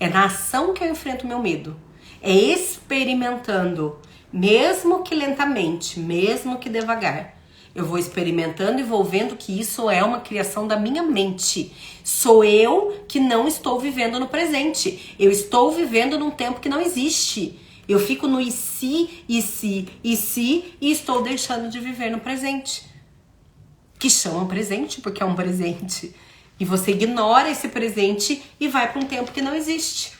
É na ação que eu enfrento meu medo. É experimentando, mesmo que lentamente, mesmo que devagar. Eu vou experimentando e vou vendo que isso é uma criação da minha mente. Sou eu que não estou vivendo no presente. Eu estou vivendo num tempo que não existe. Eu fico no e se, e estou deixando de viver no presente. Que chama presente porque é um presente. E você ignora esse presente e vai para um tempo que não existe.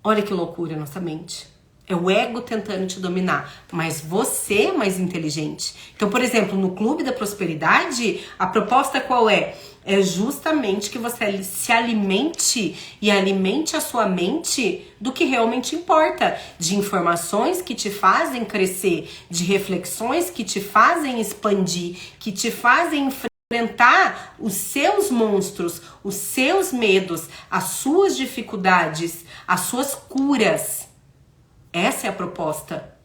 Olha que loucura a nossa mente. É o ego tentando te dominar, mas você é mais inteligente. Então, por exemplo, no Clube da Prosperidade, a proposta qual é? É justamente que você se alimente e alimente a sua mente do que realmente importa. De informações que te fazem crescer, de reflexões que te fazem expandir, que te fazem enfrentar os seus monstros, os seus medos, as suas dificuldades, as suas curas. Essa é a proposta.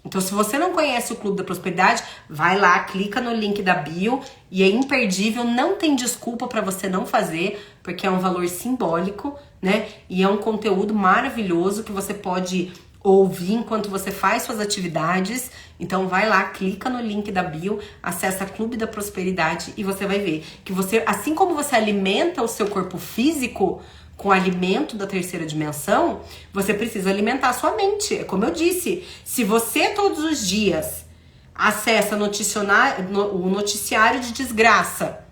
Então, se você não conhece o Clube da Prosperidade, vai lá, clica no link da bio e é imperdível, não tem desculpa para você não fazer, porque é um valor simbólico, né? E é um conteúdo maravilhoso que você pode ouvir enquanto você faz suas atividades. Então, vai lá, clica no link da bio, acessa Clube da Prosperidade e você vai ver que você, assim como você alimenta o seu corpo físico com alimento da terceira dimensão, você precisa alimentar a sua mente. É como eu disse, se você todos os dias acessa o noticiário de desgraça,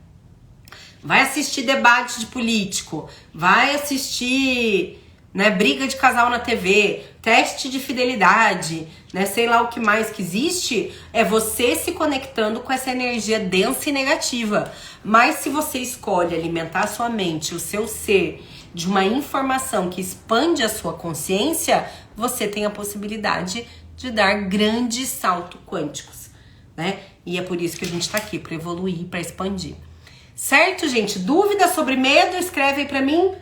vai assistir debate de político, vai assistir, né, briga de casal na TV, teste de fidelidade, né, sei lá o que mais que existe, é você se conectando com essa energia densa e negativa. Mas se você escolhe alimentar a sua mente, o seu ser, de uma informação que expande a sua consciência, você tem a possibilidade de dar grandes saltos quânticos, né? E é por isso que a gente tá aqui, para evoluir, para expandir. Certo, gente? Dúvidas sobre medo? Escreve aí pra mim.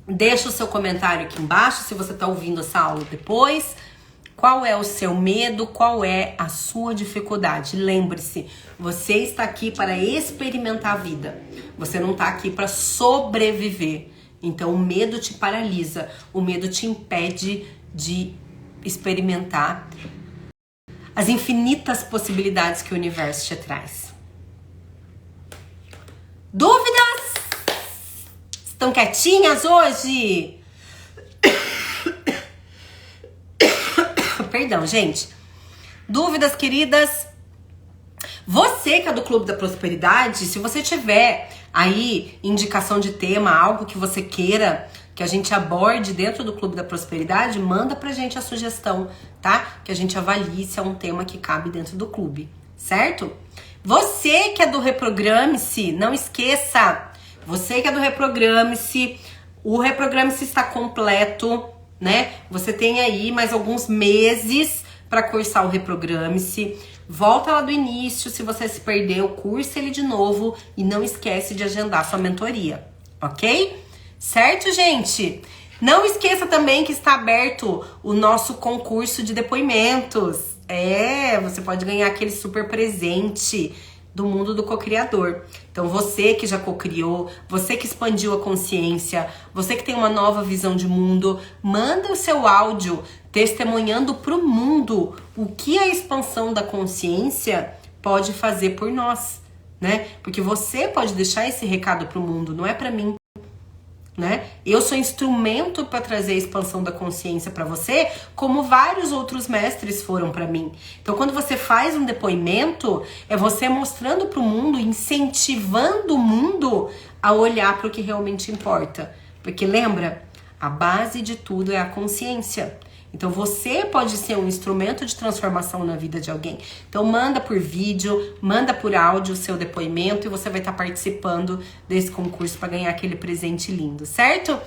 Deixa o seu comentário aqui embaixo, se você tá ouvindo essa aula depois. Qual é o seu medo? Qual é a sua dificuldade? Lembre-se, você está aqui para experimentar a vida. Você não está aqui para sobreviver. Então o medo te paralisa, o medo te impede de experimentar as infinitas possibilidades que o universo te traz. Dúvidas? Estão quietinhas hoje? Perdão, gente. Dúvidas, queridas? Você que é do Clube da Prosperidade, se você tiver aí indicação de tema, algo que você queira que a gente aborde dentro do Clube da Prosperidade, manda pra gente a sugestão, tá? Que a gente avalie se é um tema que cabe dentro do clube, certo? Você que é do Reprograme-se, não esqueça, você que é do Reprograme-se, o Reprograme-se está completo, né? Você tem aí mais alguns meses para cursar o Reprograme-se. Volta lá do início, se você se perdeu, cursa ele de novo e não esquece de agendar sua mentoria, ok? Certo, gente? Não esqueça também que está aberto o nosso concurso de depoimentos. Você pode ganhar aquele super presente do mundo do cocriador. Então você que já cocriou, você que expandiu a consciência, você que tem uma nova visão de mundo, manda o seu áudio testemunhando pro mundo o que a expansão da consciência pode fazer por nós, né? Porque você pode deixar esse recado pro mundo, não é pra mim. né? Eu sou instrumento para trazer a expansão da consciência para você, como vários outros mestres foram para mim. Então, quando você faz um depoimento, é você mostrando para o mundo, incentivando o mundo a olhar para o que realmente importa. Porque lembra, a base de tudo é a consciência. Então você pode ser um instrumento de transformação na vida de alguém. Então manda por vídeo, manda por áudio o seu depoimento e você vai estar participando desse concurso para ganhar aquele presente lindo, certo?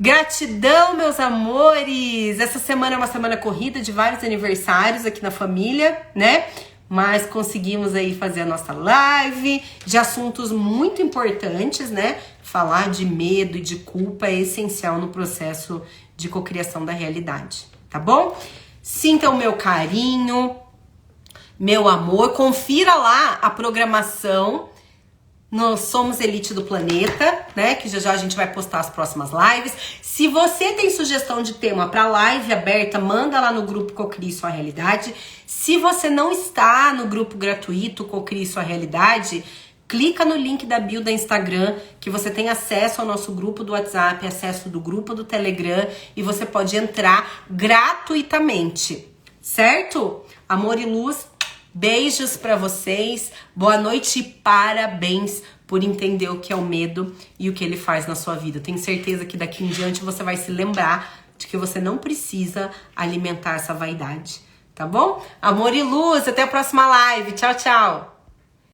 Gratidão, meus amores! Essa semana é uma semana corrida de vários aniversários aqui na família, né? Mas conseguimos aí fazer a nossa live de assuntos muito importantes, né? Falar de medo e de culpa é essencial no processo de cocriação da realidade, tá bom? Sinta o meu carinho, meu amor, confira lá a programação no Somos Elite do Planeta, né? Que já a gente vai postar as próximas lives. Se você tem sugestão de tema para live aberta, manda lá no grupo Cocrie Sua Realidade. Se você não está no grupo gratuito Cocrie Sua Realidade, clica no link da bio da Instagram, que você tem acesso ao nosso grupo do WhatsApp, acesso do grupo do Telegram, e você pode entrar gratuitamente, certo? Amor e luz, beijos pra vocês, boa noite e parabéns por entender o que é o medo e o que ele faz na sua vida. Tenho certeza que daqui em diante você vai se lembrar de que você não precisa alimentar essa vaidade, tá bom? Amor e luz, até a próxima live, tchau, tchau!